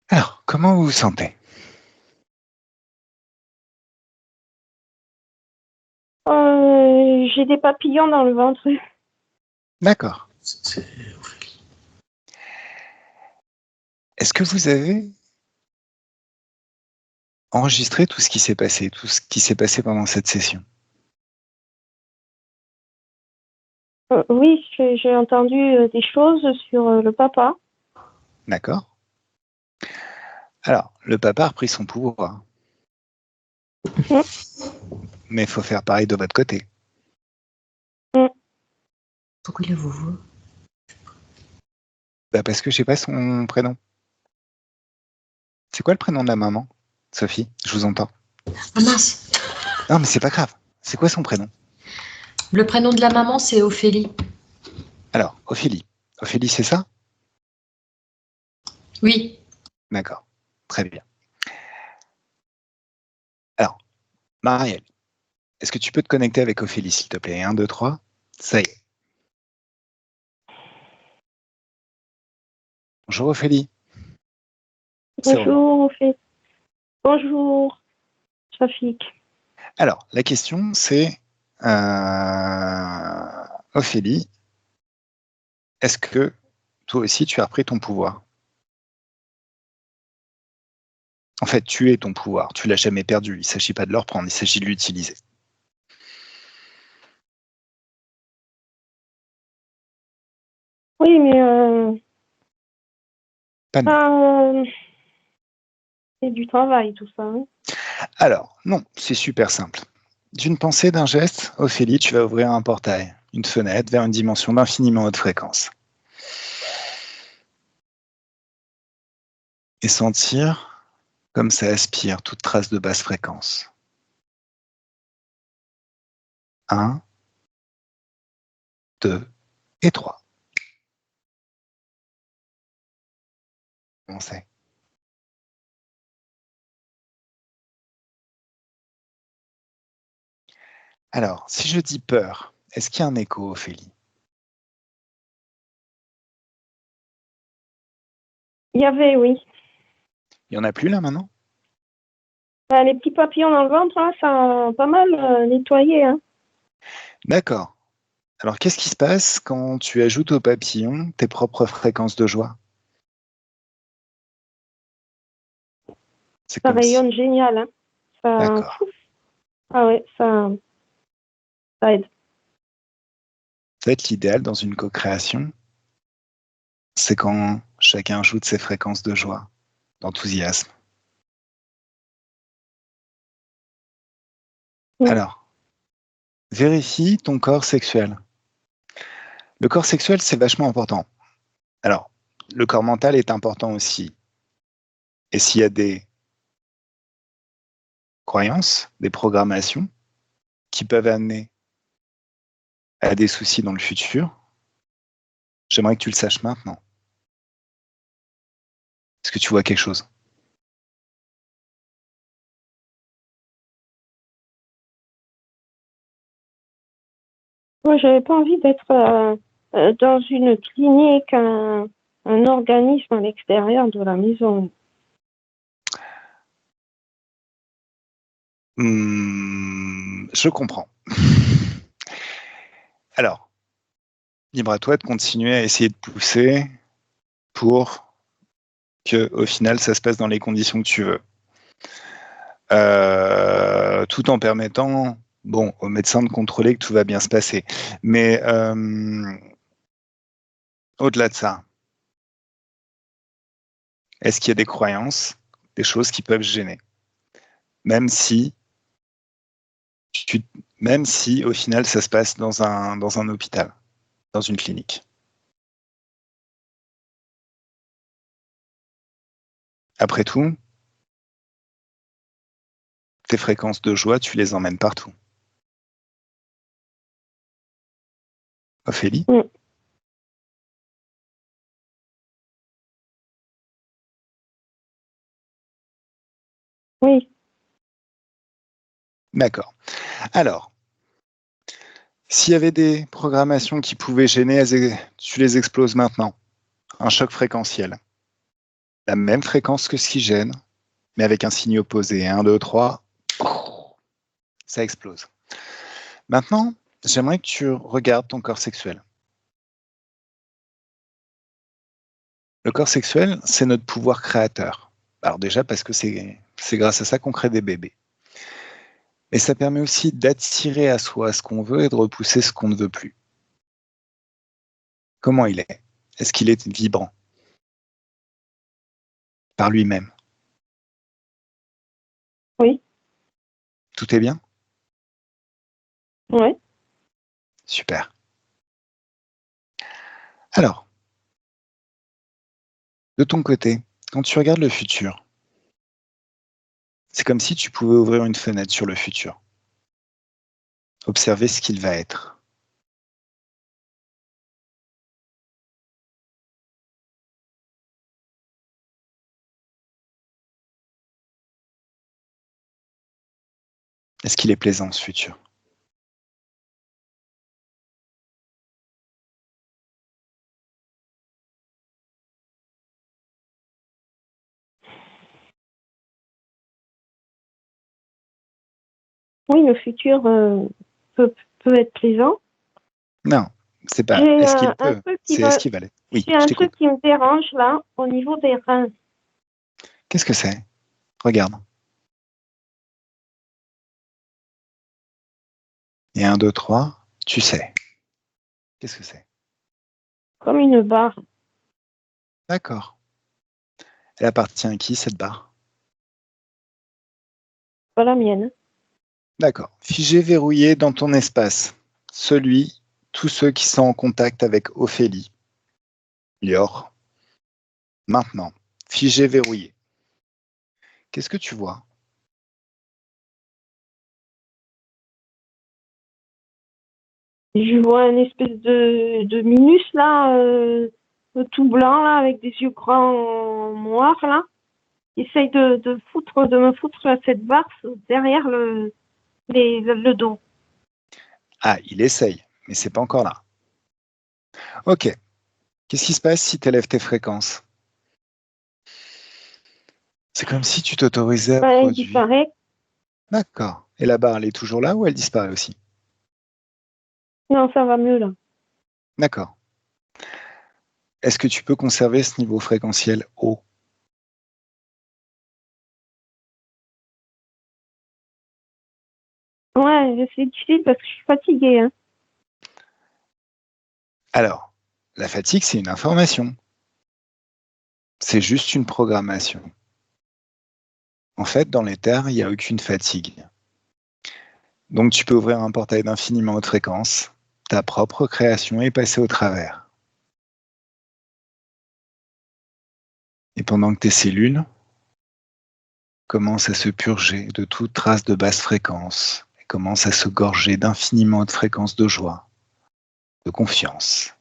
Alors, comment vous vous sentez? J'ai des papillons dans le ventre. D'accord. Est-ce que vous avez enregistré tout ce qui s'est passé pendant cette session? Oui, j'ai entendu des choses sur le papa. D'accord. Alors, le papa a repris son pouvoir. Mm. Mais il faut faire pareil de votre côté. Pourquoi il vous voit? Parce que je sais pas son prénom. C'est quoi le prénom de la maman? Sophie, je vous entends. Ah mince. Non, mais c'est pas grave. C'est quoi son prénom? Le prénom de la maman, c'est Ophélie. Alors, Ophélie. Ophélie, c'est ça? Oui. D'accord. Très bien. Alors, Marielle, est-ce que tu peux te connecter avec Ophélie, s'il te plaît? 1, 2, 3. Ça y est. Bonjour Ophélie. C'est Romain. Bonjour, Ophélie. Bonjour, Trafic. Alors, la question, c'est Ophélie, est-ce que toi aussi tu as repris ton pouvoir? En fait, tu es ton pouvoir, tu l'as jamais perdu. Il ne s'agit pas de le reprendre, il s'agit de l'utiliser. Oui, mais Pas de mal. c'est du travail, tout ça. Hein. Alors, non, c'est super simple. D'une pensée, d'un geste, Ophélie, tu vas ouvrir un portail, une fenêtre vers une dimension d'infiniment haute fréquence. Et sentir comme ça aspire toute trace de basse fréquence. 1, 2 et 3. On sait. Alors, si je dis peur, est-ce qu'il y a un écho, Ophélie? Il y avait, oui. Il n'y en a plus là maintenant? Les petits papillons dans le ventre, hein, ça a pas mal nettoyé. Hein. D'accord. Alors, qu'est-ce qui se passe quand tu ajoutes au papillon tes propres fréquences de joie? C'est Ça comme si... rayonne génial. Hein. Ça, D'accord. ah ouais, ça aide. En fait, l'idéal dans une co-création, c'est quand chacun ajoute ses fréquences de joie, d'enthousiasme. Mm. Alors, vérifie ton corps sexuel. Le corps sexuel, c'est vachement important. Alors, le corps mental est important aussi. Et s'il y a des croyances, des programmations qui peuvent amener à des soucis dans le futur, j'aimerais que tu le saches maintenant. Est-ce que tu vois quelque chose? Moi, j'avais pas envie d'être dans une clinique, un organisme à l'extérieur de la maison. Je comprends. Alors, libre à toi de continuer à essayer de pousser pour que, au final, ça se passe dans les conditions que tu veux. Tout en permettant, bon, au médecin de contrôler que tout va bien se passer. Mais au-delà de ça, est-ce qu'il y a des croyances, des choses qui peuvent gêner? Même si, tu, même si, au final, ça se passe dans un hôpital, dans une clinique. Après tout, tes fréquences de joie, tu les emmènes partout. Ophélie? Mm. Oui. D'accord. Alors, s'il y avait des programmations qui pouvaient gêner, tu les exploses maintenant. Un choc fréquentiel. La même fréquence que ce qui gêne, mais avec un signe opposé. 1, 2, 3, ça explose. Maintenant, j'aimerais que tu regardes ton corps sexuel. Le corps sexuel, c'est notre pouvoir créateur. Alors déjà parce que c'est grâce à ça qu'on crée des bébés. Et ça permet aussi d'attirer à soi ce qu'on veut et de repousser ce qu'on ne veut plus. Comment il est? Est-ce qu'il est vibrant par lui-même? Oui, Tout est bien? oui. Super. Alors, de ton côté, quand tu regardes le futur, c'est comme si tu pouvais ouvrir une fenêtre sur le futur. Observer ce qu'il va être. Est-ce qu'il est plaisant, ce futur? Oui, le futur peut être plaisant. Non, c'est pas J'ai est-ce qu'il un peut, truc c'est est-ce qu'il va l'être. Oui, j'ai je un truc t'écoute. qui me dérange là, au niveau des reins. Qu'est-ce que c'est? Regarde. Et 1, 2, 3, tu sais. Qu'est-ce que c'est? Comme une barre. D'accord. Elle appartient à qui, cette barre? Pas la mienne. D'accord. Figé, verrouillé dans ton espace. Tous ceux qui sont en contact avec Ophélie. Lior. Maintenant. Figé, verrouillé. Qu'est-ce que tu vois? Je vois une espèce de minus là, tout blanc là, avec des yeux grands noirs là. Il essaye de me foutre cette barre derrière le dos. Ah, il essaye, mais c'est pas encore là. Ok. Qu'est-ce qui se passe si tu élèves tes fréquences? C'est comme si tu t'autorisais à Ben, il produire. disparaît. D'accord. Et la barre, elle est toujours là ou elle disparaît aussi? Non, ça va mieux là. D'accord. Est-ce que tu peux conserver ce niveau fréquentiel haut? Ouais, c'est difficile parce que je suis fatiguée. Hein. Alors, la fatigue, c'est une information. C'est juste une programmation. En fait, dans l'éther, il n'y a aucune fatigue. Donc, tu peux ouvrir un portail d'infiniment haute fréquence, ta propre création et passer au travers. Et pendant que tes cellules commencent à se purger de toute trace de basse fréquence et commencent à se gorger d'infiniment haute fréquence de joie, de confiance,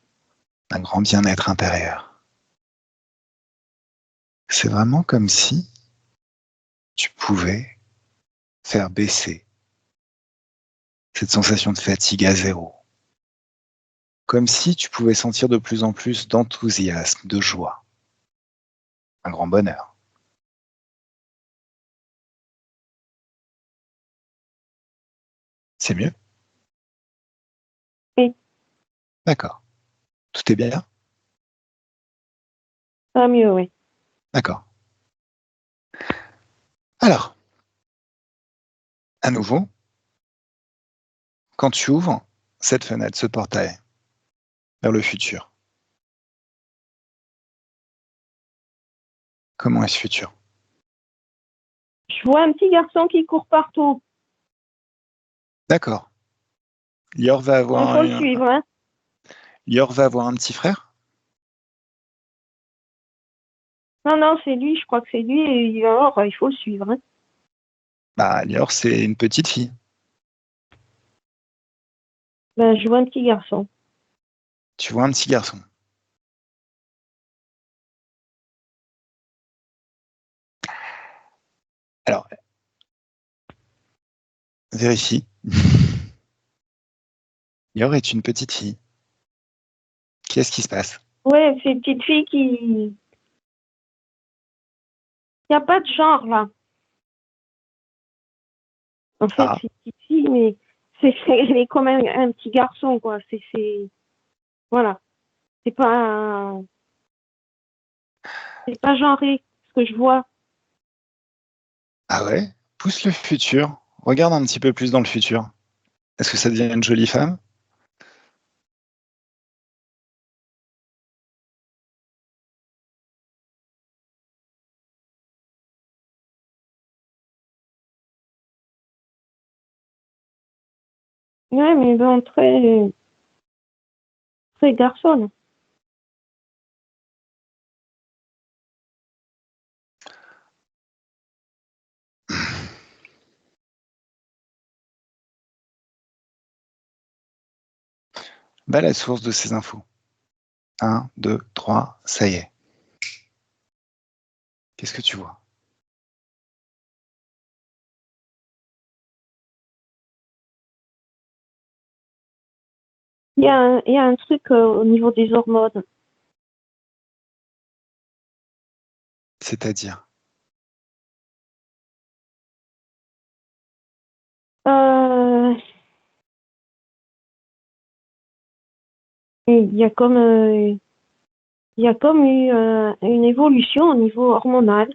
d'un grand bien-être intérieur. C'est vraiment comme si tu pouvais faire baisser cette sensation de fatigue à zéro. Comme si tu pouvais sentir de plus en plus d'enthousiasme, de joie, un grand bonheur. C'est mieux? Oui, D'accord. Tout est bien? ça va mieux, oui. D'accord. Alors, à nouveau, quand tu ouvres cette fenêtre, ce portail vers le futur, comment est ce futur? Je vois un petit garçon qui court partout. D'accord. Lior va Il avoir faut le suivre. Hein. Lior va avoir un petit frère? Non, non, c'est lui, je crois que c'est lui. Et alors, il faut le suivre. Hein. Bah, Lior, c'est une petite fille. Ben, je vois un petit garçon. Tu vois un petit garçon. Alors, Vérifie. Lior est une petite fille. Qu'est-ce qui se passe? Ouais, c'est une petite fille qui... Il n'y a pas de genre, là. En fait, Ah. c'est une petite fille, mais elle est comme un petit garçon, quoi. Voilà. C'est pas genré, ce que je vois. Ah ouais? Pousse le futur. Regarde un petit peu plus dans le futur. Est-ce que ça devient une jolie femme? Ouais, mais bon, très, très garçonne. Va à la source de ces infos. 1, 2, 3, ça y est. Qu'est-ce que tu vois? Il y a un truc au niveau des hormones. C'est-à-dire? Euh, il y a comme, il y a comme eu une évolution au niveau hormonal.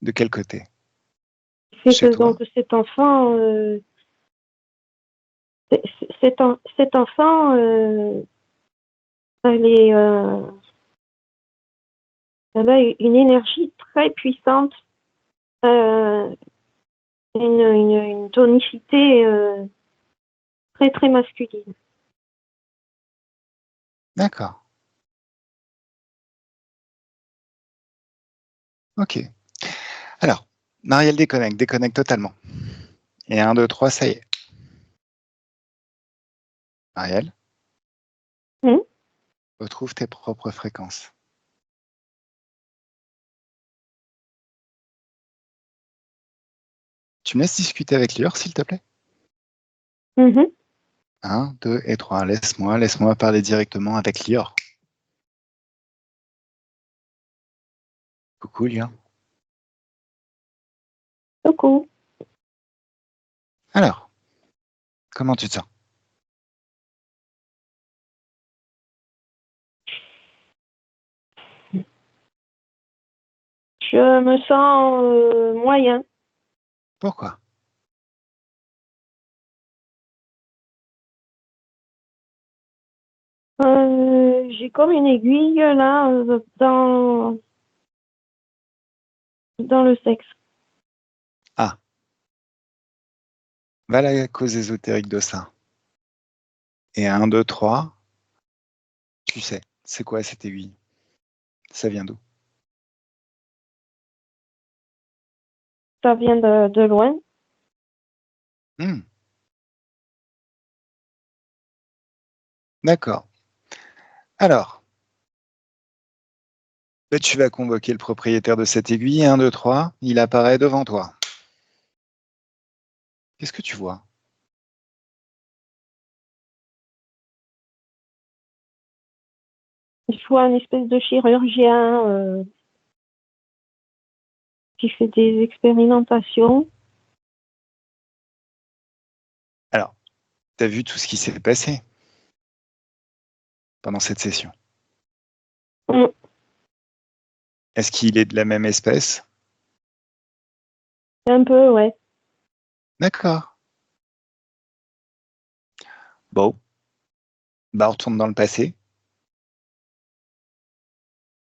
De quel côté? C'est Chez que toi? donc cet enfant, cet enfant, elle est, elle a une énergie très puissante, euh, une tonicité très très masculine. D'accord. Ok. Alors, Marielle déconnecte totalement. Et 1, 2, 3, ça y est. Marielle, Hmm. retrouve tes propres fréquences. Tu me laisses discuter avec Lior, s'il te plaît? Mhm. 1, 2 et 3. Laisse-moi parler directement avec Lior. Coucou, Lior. Coucou. Alors, comment tu te sens? Je me sens moyen. Pourquoi? J'ai comme une aiguille là dans le sexe. Ah, va à la cause ésotérique de ça. Et 1, 2, 3, tu sais, c'est quoi cette aiguille? Ça vient d'où? Ça vient de loin. Hmm, d'accord. Alors, ben, tu vas convoquer le propriétaire de cette aiguille. 1, 2, 3, il apparaît devant toi. Qu'est-ce que tu vois? Je vois une espèce de chirurgien qui fait des expérimentations. Alors, tu as vu tout ce qui s'est passé pendant cette session? Mm. Est-ce qu'il est de la même espèce? Un peu, ouais. D'accord. Bon, bah on retourne dans le passé.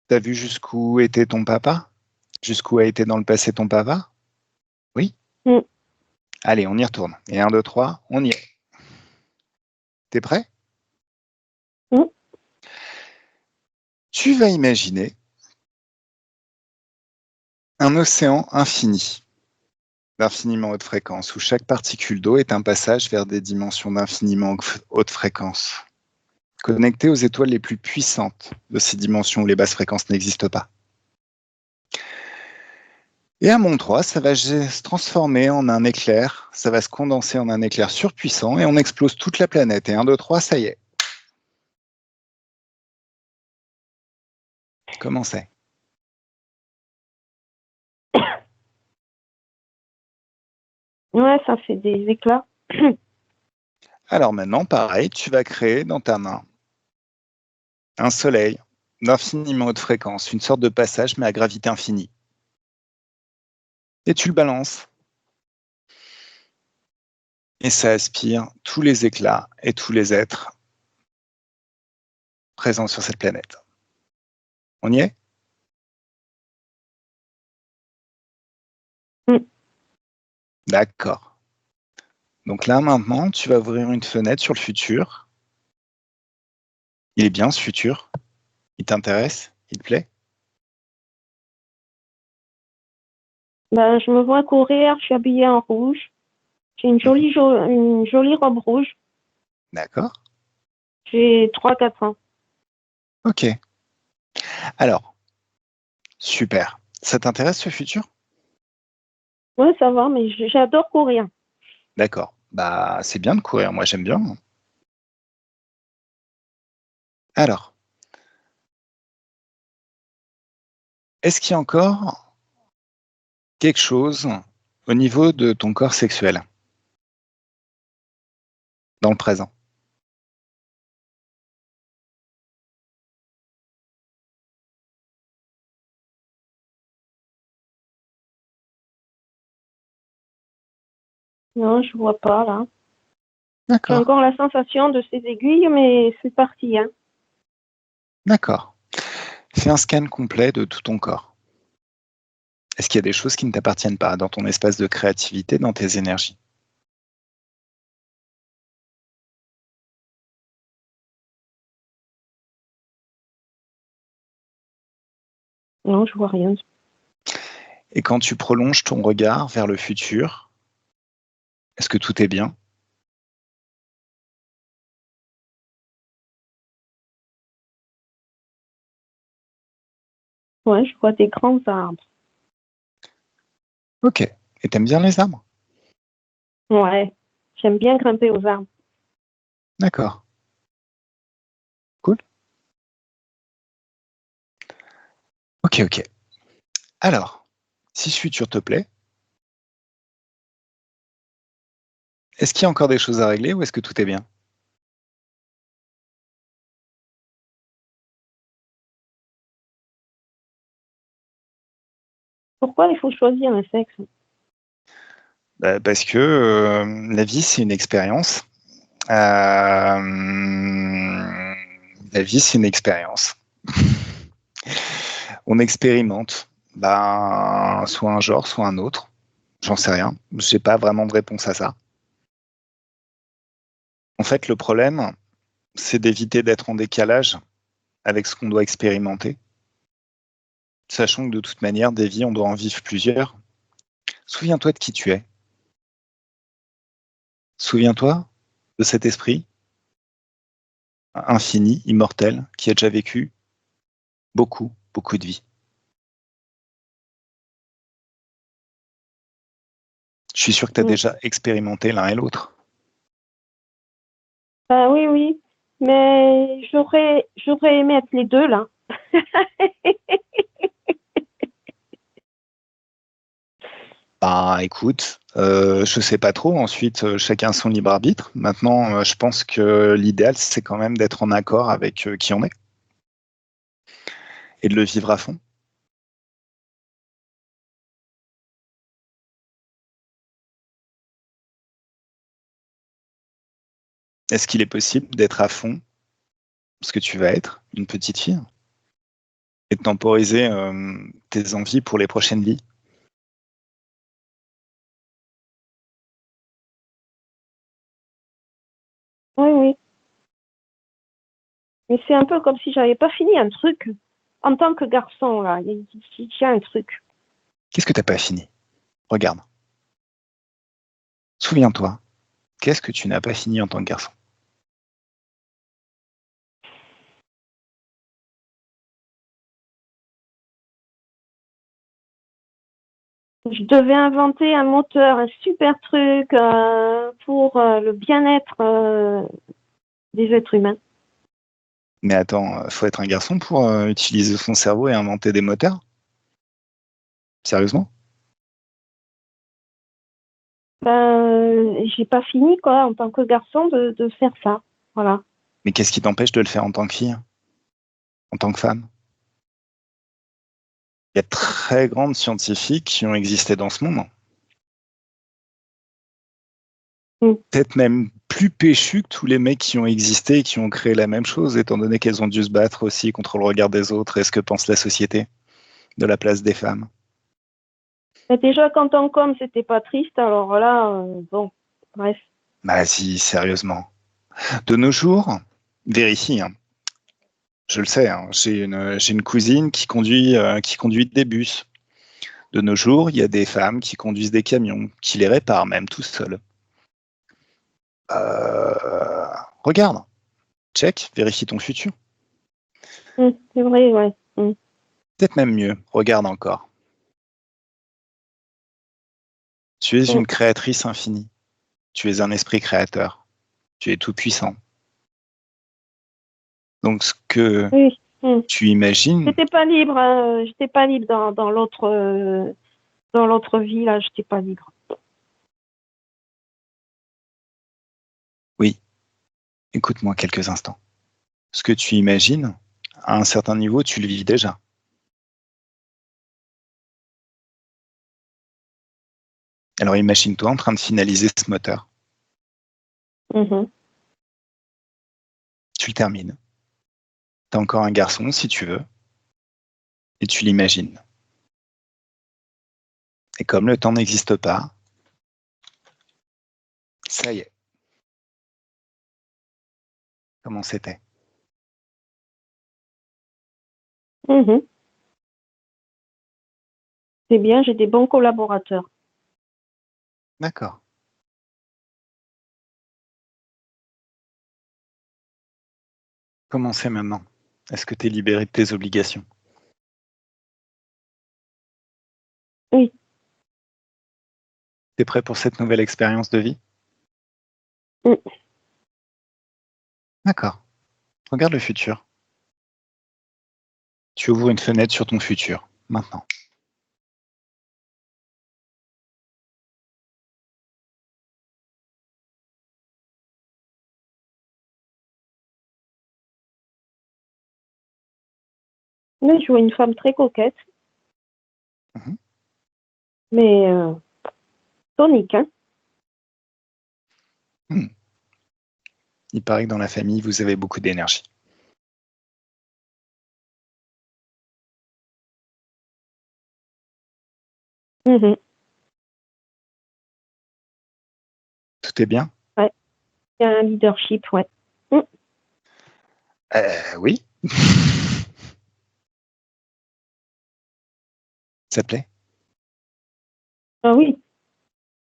T'as vu jusqu'où était ton papa? Jusqu'où a été dans le passé ton papa? Oui? Mm. Allez, on y retourne. Et 1, 2, 3, on y est. T'es prêt? Mm. Tu vas imaginer un océan infini, d'infiniment haute fréquence, où chaque particule d'eau est un passage vers des dimensions d'infiniment haute fréquence. connecté aux étoiles les plus puissantes de ces dimensions où les basses fréquences n'existent pas. Et à mon 3, ça va se transformer en un éclair, ça va se condenser en un éclair surpuissant et on explose toute la planète. Et 1, 2, 3, ça y est. Comment c'est? Ouais, ça fait des éclats. Alors maintenant, pareil, tu vas créer dans ta main un soleil d'infiniment haute fréquence, une sorte de passage mais à gravité infinie. Et tu le balances. Et ça aspire tous les éclats et tous les êtres présents sur cette planète. On y est? D'accord. Donc là, maintenant, tu vas ouvrir une fenêtre sur le futur. Il est bien, ce futur? Il t'intéresse? Il te plaît? Ben, je me vois courir, je suis habillée en rouge. J'ai une jolie robe rouge. D'accord. J'ai 3-4 ans. Ok. Alors, super. Ça t'intéresse, ce futur? Ouais, ça va, mais j'adore courir. D'accord. Bah, c'est bien de courir. Moi, j'aime bien. Alors, est-ce qu'il y a encore quelque chose au niveau de ton corps sexuel dans le présent? Non, je vois pas, là. J'ai D'accord. encore la sensation de ces aiguilles, mais c'est parti, hein. D'accord. Fais un scan complet de tout ton corps. Est-ce qu'il y a des choses qui ne t'appartiennent pas dans ton espace de créativité, dans tes énergies? Non, je vois rien. Et quand tu prolonges ton regard vers le futur, est-ce que tout est bien? Ouais, je vois des grands arbres. Ok. Et t'aimes bien les arbres? Ouais, j'aime bien grimper aux arbres. D'accord. Cool. Ok, ok. Alors, si ce futur te plaît, est-ce qu'il y a encore des choses à régler ou est-ce que tout est bien? Pourquoi il faut choisir un sexe? Bah, parce que la vie, c'est une expérience. La vie, c'est une expérience. On expérimente soit un genre, soit un autre. J'en sais rien. J'ai pas vraiment de réponse à ça. En fait, le problème, c'est d'éviter d'être en décalage avec ce qu'on doit expérimenter, sachant que de toute manière, des vies, on doit en vivre plusieurs. Souviens-toi de qui tu es. Souviens-toi de cet esprit infini, immortel, qui a déjà vécu beaucoup, beaucoup de vies. Je suis sûr que tu as déjà expérimenté l'un et l'autre. Ah oui, oui, mais j'aurais aimé être les deux, là. Bah écoute, je sais pas trop. Ensuite, chacun son libre arbitre. Maintenant, je pense que l'idéal, c'est quand même d'être en accord avec qui on est et de le vivre à fond. Est-ce qu'il est possible d'être à fond ce que tu vas être, une petite fille, et de temporiser tes envies pour les prochaines vies? Oui, oui. Mais c'est un peu comme si j'avais pas fini un truc. En tant que garçon, là, il y a un truc. Qu'est-ce que t'as pas fini? Regarde. Souviens-toi. Qu'est-ce que tu n'as pas fini en tant que garçon? Je devais inventer un moteur, un super truc pour le bien-être des êtres humains. Mais attends, faut être un garçon pour utiliser son cerveau et inventer des moteurs? Sérieusement? J'ai pas fini, quoi, en tant que garçon, de faire ça. Voilà. Mais qu'est-ce qui t'empêche de le faire en tant que fille? En tant que femme? Il y a de très grandes scientifiques qui ont existé dans ce monde. Peut-être même plus péchus que tous les mecs qui ont existé et qui ont créé la même chose, étant donné qu'elles ont dû se battre aussi contre le regard des autres et ce que pense la société de la place des femmes. Mais déjà, quand on comme, c'était pas triste, alors là, bon, bref. Bah si, sérieusement. De nos jours, vérifie, hein. Je le sais, hein, j'ai une cousine qui conduit des bus. De nos jours, il y a des femmes qui conduisent des camions, qui les réparent même tout seuls. Regarde, check, vérifie ton futur. C'est vrai, ouais. Peut-être même mieux, regarde encore. Tu es une créatrice infinie. Tu es un esprit créateur. Tu es tout puissant. Donc ce que tu imagines. J'étais pas libre, j'étais pas libre dans l'autre vie, là, j'étais pas libre. Oui, écoute-moi quelques instants. Ce que tu imagines, à un certain niveau, tu le vis déjà. Alors imagine-toi en train de finaliser ce moteur. Tu le termines. Tu as encore un garçon, si tu veux, et tu l'imagines. Et comme le temps n'existe pas, ça y est. Comment c'était? C'est bien, j'ai des bons collaborateurs. D'accord. Comment c'est maintenant? Est-ce que tu es libéré de tes obligations? Oui. Tu es prêt pour cette nouvelle expérience de vie? D'accord. Regarde le futur. Tu ouvres une fenêtre sur ton futur, maintenant. Mais je vois une femme très coquette. Mais tonique, hein. Il paraît que dans la famille, vous avez beaucoup d'énergie. Tout est bien? Ouais. Il y a un leadership, ouais. Oui. Ça te plaît? Ah oui.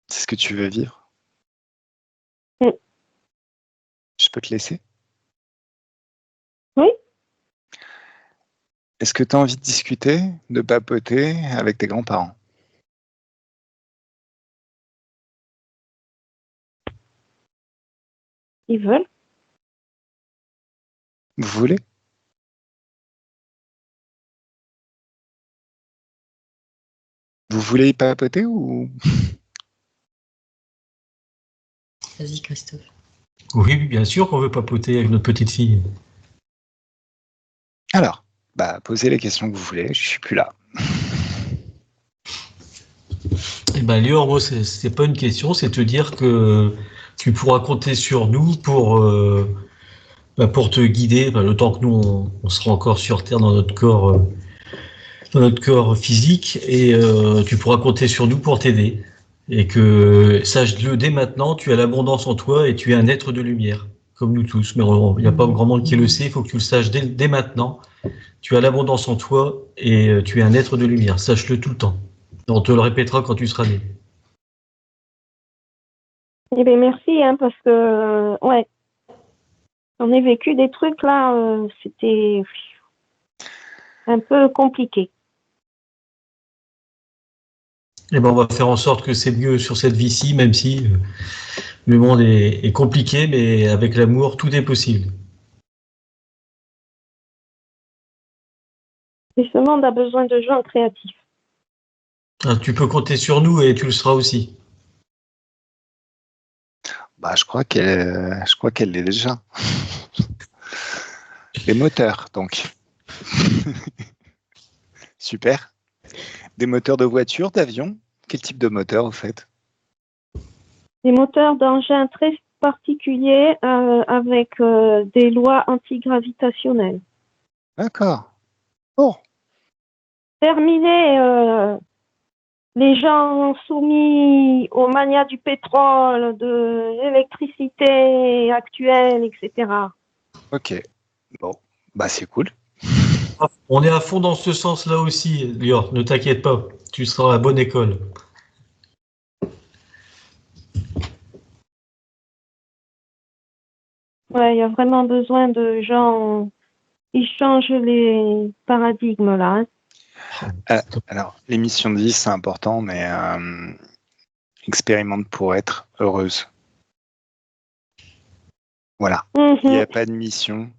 C'est ce que tu veux vivre? Je peux te laisser? Oui. Est-ce que tu as envie de discuter, de papoter avec tes grands-parents? Ils veulent. Vous voulez? Vous voulez papoter ou? Vas-y, Christophe. Oui, bien sûr qu'on veut papoter avec notre petite fille. Alors, posez les questions que vous voulez, je suis plus là. Eh ben, Léon, moi, c'est pas une question, c'est te dire que tu pourras compter sur nous pour te guider, le temps que nous, on sera encore sur Terre dans notre corps physique, et tu pourras compter sur nous pour t'aider. Et que, sache-le dès maintenant, tu as l'abondance en toi et tu es un être de lumière, comme nous tous. Mais il n'y a pas grand monde qui le sait, il faut que tu le saches dès maintenant. Tu as l'abondance en toi et tu es un être de lumière. Sache-le tout le temps. On te le répétera quand tu seras né. Eh bien, merci, hein, parce que, ouais, on a vécu des trucs, là, c'était un peu compliqué. Et ben, on va faire en sorte que c'est mieux sur cette vie-ci, même si le monde est compliqué, mais avec l'amour, tout est possible. Et ce monde a besoin de gens créatifs. Tu peux compter sur nous et tu le seras aussi. Bah, je crois qu'elle l'est déjà. Les moteurs, donc. Super. Des moteurs de voiture, d'avion? Quel type de moteur, au fait? Des moteurs d'engins très particuliers avec des lois antigravitationnelles. D'accord. Bon. Terminé les gens soumis aux manias du pétrole, de l'électricité actuelle, etc. Ok. Bon. Bah, c'est cool. On est à fond dans ce sens-là aussi, Lior. Ne t'inquiète pas, tu seras à la bonne école. Ouais, il y a vraiment besoin de gens qui changent les paradigmes là. Alors, l'émission 10, c'est important, mais expérimente pour être heureuse. Voilà. Il n'y a pas de mission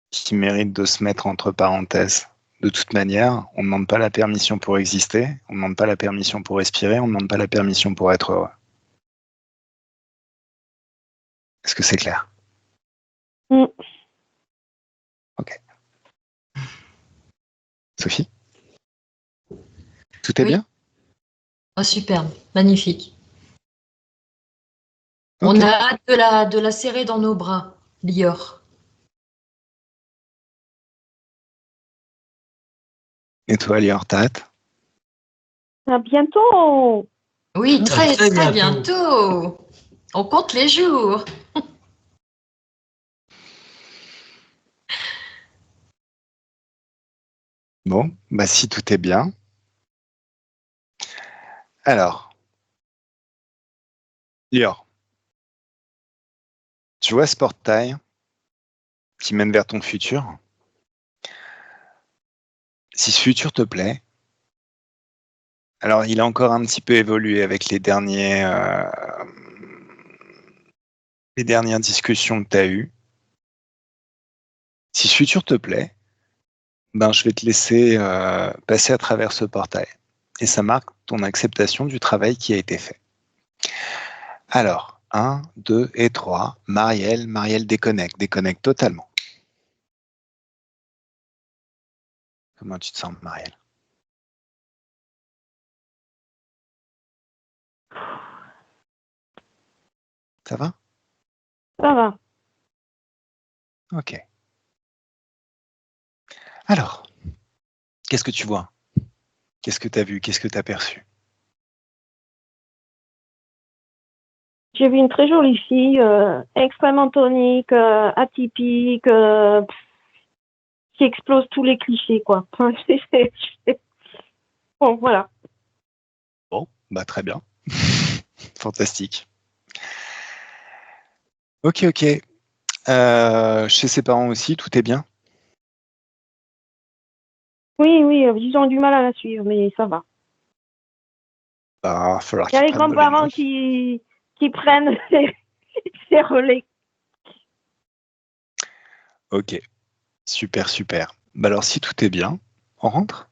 qui mérite de se mettre entre parenthèses. De toute manière, on ne demande pas la permission pour exister, on ne demande pas la permission pour respirer, on ne demande pas la permission pour être heureux. Est-ce que c'est clair? Ok. Sophie? Tout est Oui. bien? Oh, superbe, magnifique. Ok. On a hâte de la serrer dans nos bras, Lior. Et toi, Lior, t'as hâte? À bientôt. Oui, très, très très bientôt. bientôt. On compte les jours. Bon, bah si tout est bien. Alors, Lior, tu vois ce portail qui mène vers ton futur? Si ce futur te plaît, alors il a encore un petit peu évolué avec les dernières discussions que tu as eues. Si ce futur te plaît, ben je vais te laisser passer à travers ce portail. Et ça marque ton acceptation du travail qui a été fait. Alors, 1, 2 et 3, Marielle déconnecte totalement. Comment tu te sens, Marielle? Ça va? Ça va. Ok. Alors, qu'est-ce que tu vois? Qu'est-ce que tu as vu? Qu'est-ce que tu as perçu? J'ai vu une très jolie fille, extrêmement tonique, atypique, qui explose tous les clichés, quoi. Bon, voilà. Bon, bah très bien. Fantastique. Ok. Chez ses parents aussi, tout est bien? Oui, ils ont du mal à la suivre, mais ça va. Bah, va falloir Il y a qu'ils les prennent de grands-parents l'énergie. qui prennent ces relais. Ok, super. Bah alors, si tout est bien, on rentre?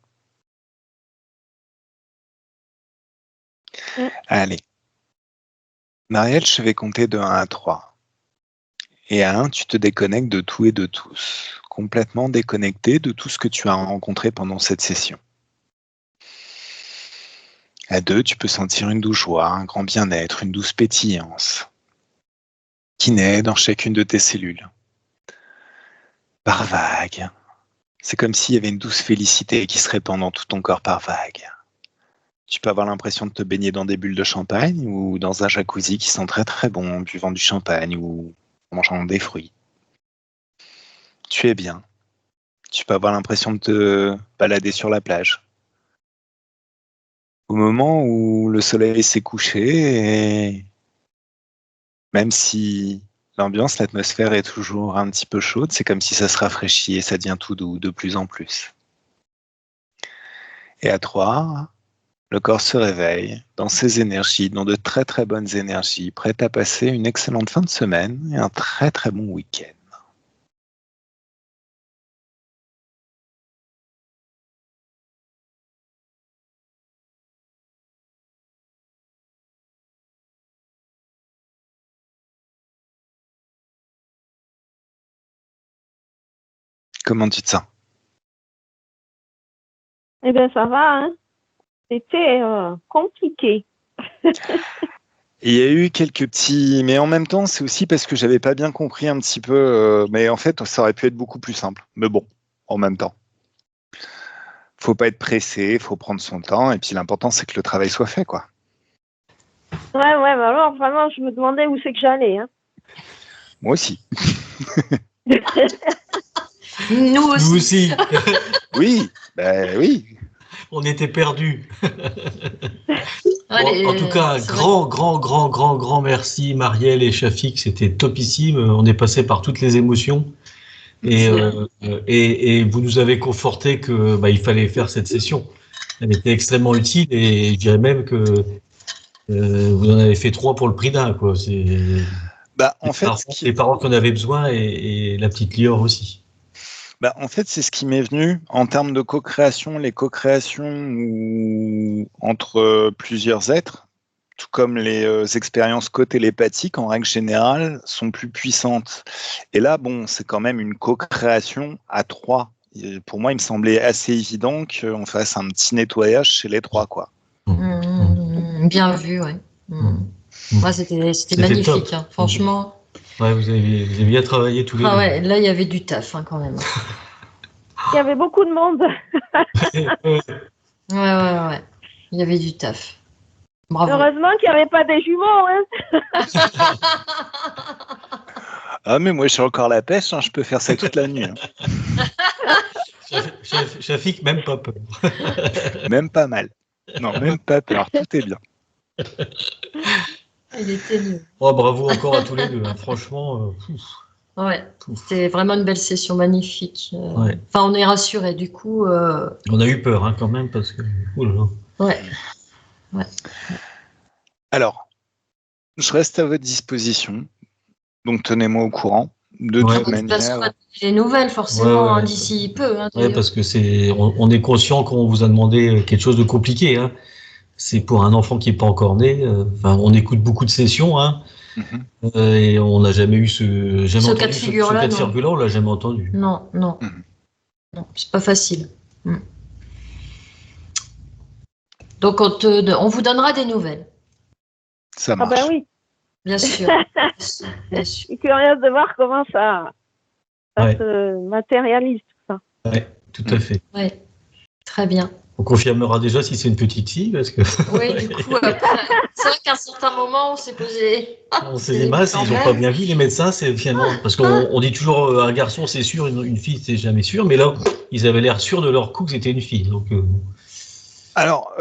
Allez. Marielle, je vais compter de 1 à 3. Et à 1, tu te déconnectes de tout et de tous. Complètement déconnecté de tout ce que tu as rencontré pendant cette session. À 2, tu peux sentir une douce joie, un grand bien-être, une douce pétillance qui naît dans chacune de tes cellules. Par vague. C'est comme s'il y avait une douce félicité qui se répand dans tout ton corps par vague. Tu peux avoir l'impression de te baigner dans des bulles de champagne ou dans un jacuzzi qui sent très très bon en buvant du champagne ou en mangeant des fruits. Tu es bien. Tu peux avoir l'impression de te balader sur la plage. Au moment où le soleil s'est couché, et même si l'ambiance, l'atmosphère est toujours un petit peu chaude, c'est comme si ça se rafraîchit et ça devient tout doux de plus en plus. Et à 3, Le corps se réveille dans ses énergies, dans de très très bonnes énergies, prêt à passer une excellente fin de semaine et un très très bon week-end. Comment tu te sens? Eh bien, ça va, hein. C'était compliqué. Il y a eu quelques petits... Mais en même temps, c'est aussi parce que j'avais pas bien compris un petit peu... Mais en fait, ça aurait pu être beaucoup plus simple. Mais bon, en même temps. Faut pas être pressé, faut prendre son temps. Et puis l'important, c'est que le travail soit fait, quoi. Ouais, mais alors, vraiment, je me demandais où c'est que j'allais, hein. Moi aussi. Nous aussi. Nous aussi, Oui, ben oui. on était perdus. Allez, Bon, en tout cas, un c'est vrai. grand merci Marielle et Shafik, c'était topissime. On est passé par toutes les émotions et vous nous avez conforté que il fallait faire cette session. Elle était extrêmement utile et je dirais même que vous en avez fait 3 pour le prix d'un, quoi. C'est Bah, en fait, les parents qu'on avait besoin et la petite Lior aussi. Bah, en fait, c'est ce qui m'est venu en termes de co-création. Les co-créations entre plusieurs êtres, tout comme les expériences co-télépathiques, en règle générale, sont plus puissantes. Et là, bon, c'est quand même une co-création à 3. Et pour moi, il me semblait assez évident qu'on fasse un petit nettoyage chez les 3, quoi. Bien vu, ouais. Ouais, c'était magnifique, hein, franchement. Ouais, vous avez bien travaillé tous les deux. Ouais, là, il y avait du taf, hein, quand même. Il y avait beaucoup de monde. Ouais. Il y avait du taf. Bravo. Heureusement qu'il n'y avait pas des jumeaux, hein. Ah, mais moi, j'ai encore la pêche, hein, je peux faire ça toute la nuit. Hein. Shafik, même pas peur. Même pas mal. Non, même pas peur, tout est bien. Il était nul. Oh, bravo encore à tous les deux, hein. Franchement. Ouais, c'était vraiment une belle session, magnifique. Ouais. Enfin, on est rassurés, du coup. On a eu peur, hein, quand même, parce que. Oh là là. Ouais. Alors, je reste à votre disposition, donc tenez-moi au courant. De toute manière. Des nouvelles, forcément, Ouais. d'ici peu. Hein, Ouais, parce que on est conscient qu'on vous a demandé quelque chose de compliqué, hein. C'est pour un enfant qui n'est pas encore né. On écoute beaucoup de sessions, hein. Et on n'a jamais eu ce cas de figure-là. Ce cas de figure-là, on l'a jamais entendu. Non, c'est pas facile. Donc, on vous donnera des nouvelles. Ça marche. Ah ben oui. Bien sûr. Je suis curieuse de voir comment ça se matérialise, tout ça. Ouais, tout à fait. Ouais, très bien. On confirmera déjà si c'est une petite fille, parce que. Oui, du coup, c'est vrai qu'à un certain moment, on s'est posé. On s'est dit, ils n'ont pas bien vu, les médecins, c'est finalement. Parce qu'on dit toujours un garçon, c'est sûr, une fille, c'est jamais sûr, mais là, ils avaient l'air sûrs de leur coup que c'était une fille. Donc, Alors,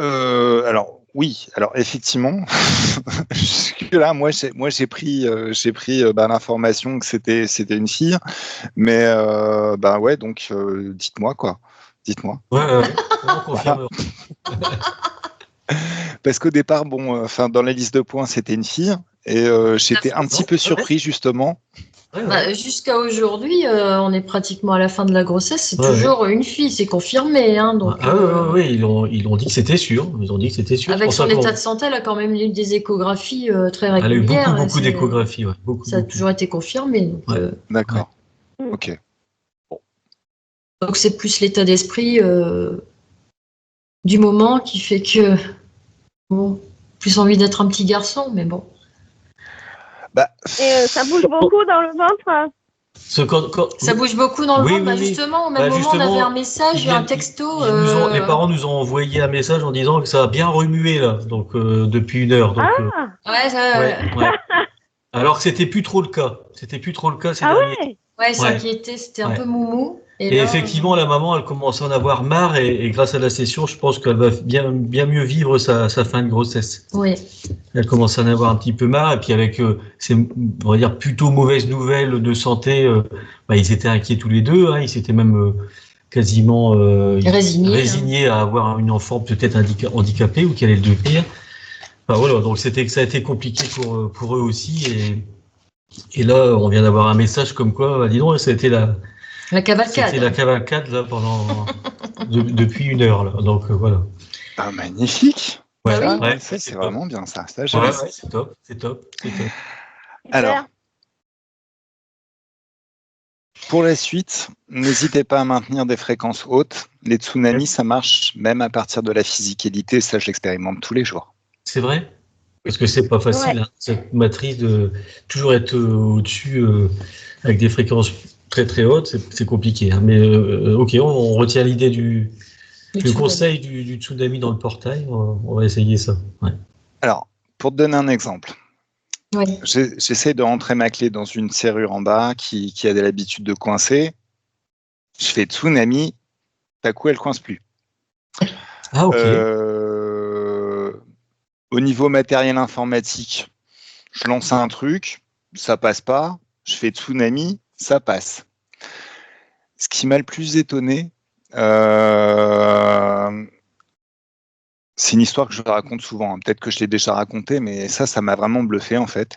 oui, alors effectivement, là, moi j'ai pris l'information que c'était une fille, mais ouais, donc dites-moi quoi. Dites-moi. Ouais, on confirme. Parce qu'au départ, dans la liste de points, c'était une fille, et j'étais un petit peu surpris, justement. Jusqu'à aujourd'hui, on est pratiquement à la fin de la grossesse, c'est toujours une fille, c'est confirmé. Hein, donc, oui, ils ont dit que c'était sûr. Ils ont dit que c'était sûr. Avec son état de santé, elle a quand même eu des échographies très régulières. Elle a eu beaucoup d'échographies. Ouais, ça a toujours été confirmé. Donc, d'accord. Ok. Donc c'est plus l'état d'esprit du moment qui fait que plus envie d'être un petit garçon, mais bon. Et ça bouge beaucoup dans le ventre. Ça bouge beaucoup dans le ventre. Justement, au même moment, on avait un message, un texto. Les parents nous ont envoyé un message en disant que ça a bien remué là, donc depuis 1 heure. Donc, ouais. Alors que c'était plus trop le cas. Ces derniers. Ouais, ça inquiétait, c'était un peu moumou. Et là, effectivement, la maman, elle commence à en avoir marre et grâce à la session, je pense qu'elle va bien mieux vivre sa fin de grossesse. Oui. Elle commence à en avoir un petit peu marre et puis avec ces, on va dire, plutôt mauvaises nouvelles de santé, ils étaient inquiets tous les deux. Hein, ils s'étaient même quasiment Résigné, à avoir une enfant peut-être handicapée ou qui allait le devenir. Enfin, voilà, donc ça a été compliqué pour eux aussi. Et là, on vient d'avoir un message comme quoi, bah, dis donc, ça a été La cavalcade. c'était la cavalcade là, depuis 1 heure. Là. Donc voilà. Ah, magnifique. Ah oui. Ouais, Ça, c'est c'est vraiment bien ça. Ça, Ouais, j'aime. ouais, c'est top. Alors, pour la suite, n'hésitez pas à maintenir des fréquences hautes. Les tsunamis, ça marche même à partir de la physicalité. Ça, je l'expérimente tous les jours. C'est vrai? Parce que c'est pas facile, hein, cette matrice de toujours être au-dessus avec des fréquences très très hautes, c'est compliqué. Hein. Mais ok, on retient l'idée du conseil du tsunami dans le portail. On va essayer ça. Ouais. Alors, pour te donner un exemple, Ouais. j'essaie de rentrer ma clé dans une serrure en bas qui a l'habitude de coincer. Je fais tsunami, d'un coup, elle coince plus. Ah ok. Au niveau matériel informatique, je lance un truc, ça passe pas. Je fais tsunami, ça passe. Ce qui m'a le plus étonné, c'est une histoire que je raconte souvent. Hein. Peut-être que je l'ai déjà racontée, mais ça m'a vraiment bluffé en fait.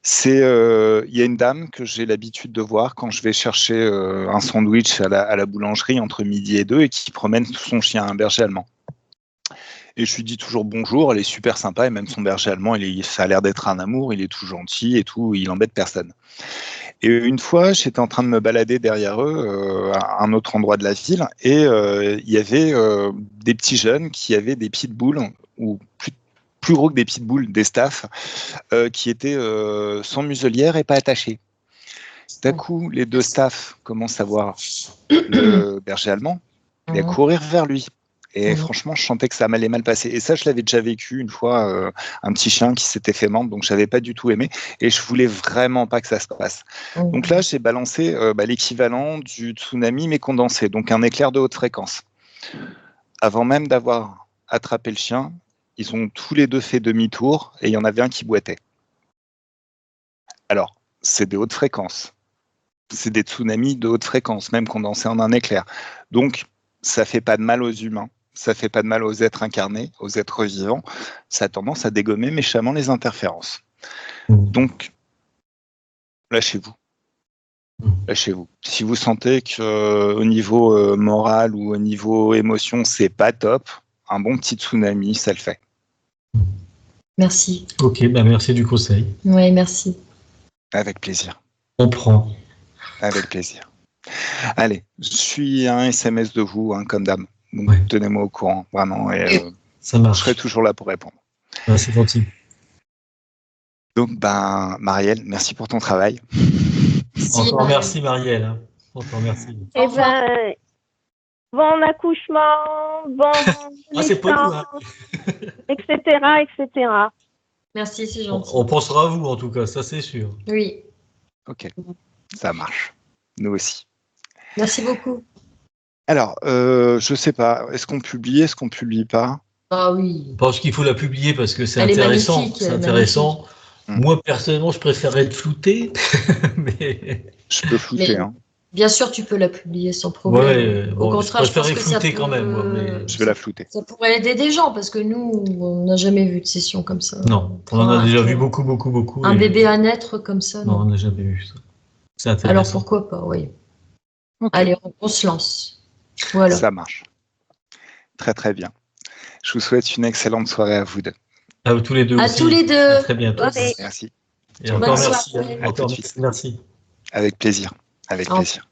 C'est, il y a une dame que j'ai l'habitude de voir quand je vais chercher un sandwich à la boulangerie entre midi et 2 et qui promène son chien, un berger allemand. Et je lui dis toujours bonjour, elle est super sympa, et même son berger allemand, ça a l'air d'être un amour, il est tout gentil et tout, il embête personne. Et une fois, j'étais en train de me balader derrière eux, à un autre endroit de la ville, et il y avait des petits jeunes qui avaient des pitbulls, ou plus gros que des pitbulls, des staffs, qui étaient sans muselière et pas attachés. D'un coup, les deux staffs commencent à voir le berger allemand et à courir vers lui. Et franchement, je sentais que ça m'allait mal passer. Et ça, je l'avais déjà vécu une fois, un petit chien qui s'était fait mordre, donc je n'avais pas du tout aimé. Et je voulais vraiment pas que ça se passe. Donc là, j'ai balancé l'équivalent du tsunami, mais condensé, donc un éclair de haute fréquence. Avant même d'avoir attrapé le chien, ils ont tous les deux fait demi-tour et il y en avait un qui boitait. Alors, c'est des hautes fréquences. C'est des tsunamis de haute fréquence, même condensés en un éclair. Donc, ça fait pas de mal aux humains. Ça fait pas de mal aux êtres incarnés, aux êtres vivants. Ça a tendance à dégommer méchamment les interférences. Donc, lâchez-vous. Lâchez-vous. Si vous sentez qu'au niveau moral ou au niveau émotion, c'est pas top, un bon petit tsunami, ça le fait. Merci. Ok, bah merci du conseil. Oui, merci. Avec plaisir. On prend. Avec plaisir. Allez, je suis un SMS de vous, hein, comme d'hab. Donc, tenez-moi au courant, vraiment. Et, ça marche. Je serai toujours là pour répondre. Ah, c'est gentil. Donc, Marielle, merci pour ton travail. Encore merci, Marielle. Encore merci. Eh ben, bon accouchement, bon naissance, etc. Merci, c'est gentil. On pensera à vous, en tout cas, ça c'est sûr. Oui. Ok, ça marche. Nous aussi. Merci beaucoup. Alors, je sais pas, est-ce qu'on publie pas? Ah oui. Je pense qu'il faut la publier parce que c'est Elle intéressant. est magnifique. C'est intéressant. Moi, personnellement, je préférerais être flouté, mais... Je peux flouter, hein. Bien sûr, tu peux la publier sans problème. Ouais, Au contraire, je préférerais pense que flouter ça quand peut, même. Moi, mais... Je vais la flouter. Ça pourrait aider des gens parce que nous, on n'a jamais vu de session comme ça. Non, on en a déjà vu beaucoup. Un bébé à naître comme ça. Non, on n'a jamais vu ça. C'est intéressant. Alors pourquoi pas, oui. Okay. Allez, on se lance. Voilà. Ça marche. Très très bien. Je vous souhaite une excellente soirée à vous deux. À tous les deux aussi. À tous les deux. À très bientôt. Merci. Et encore merci. Encore merci. Avec plaisir. Avec plaisir.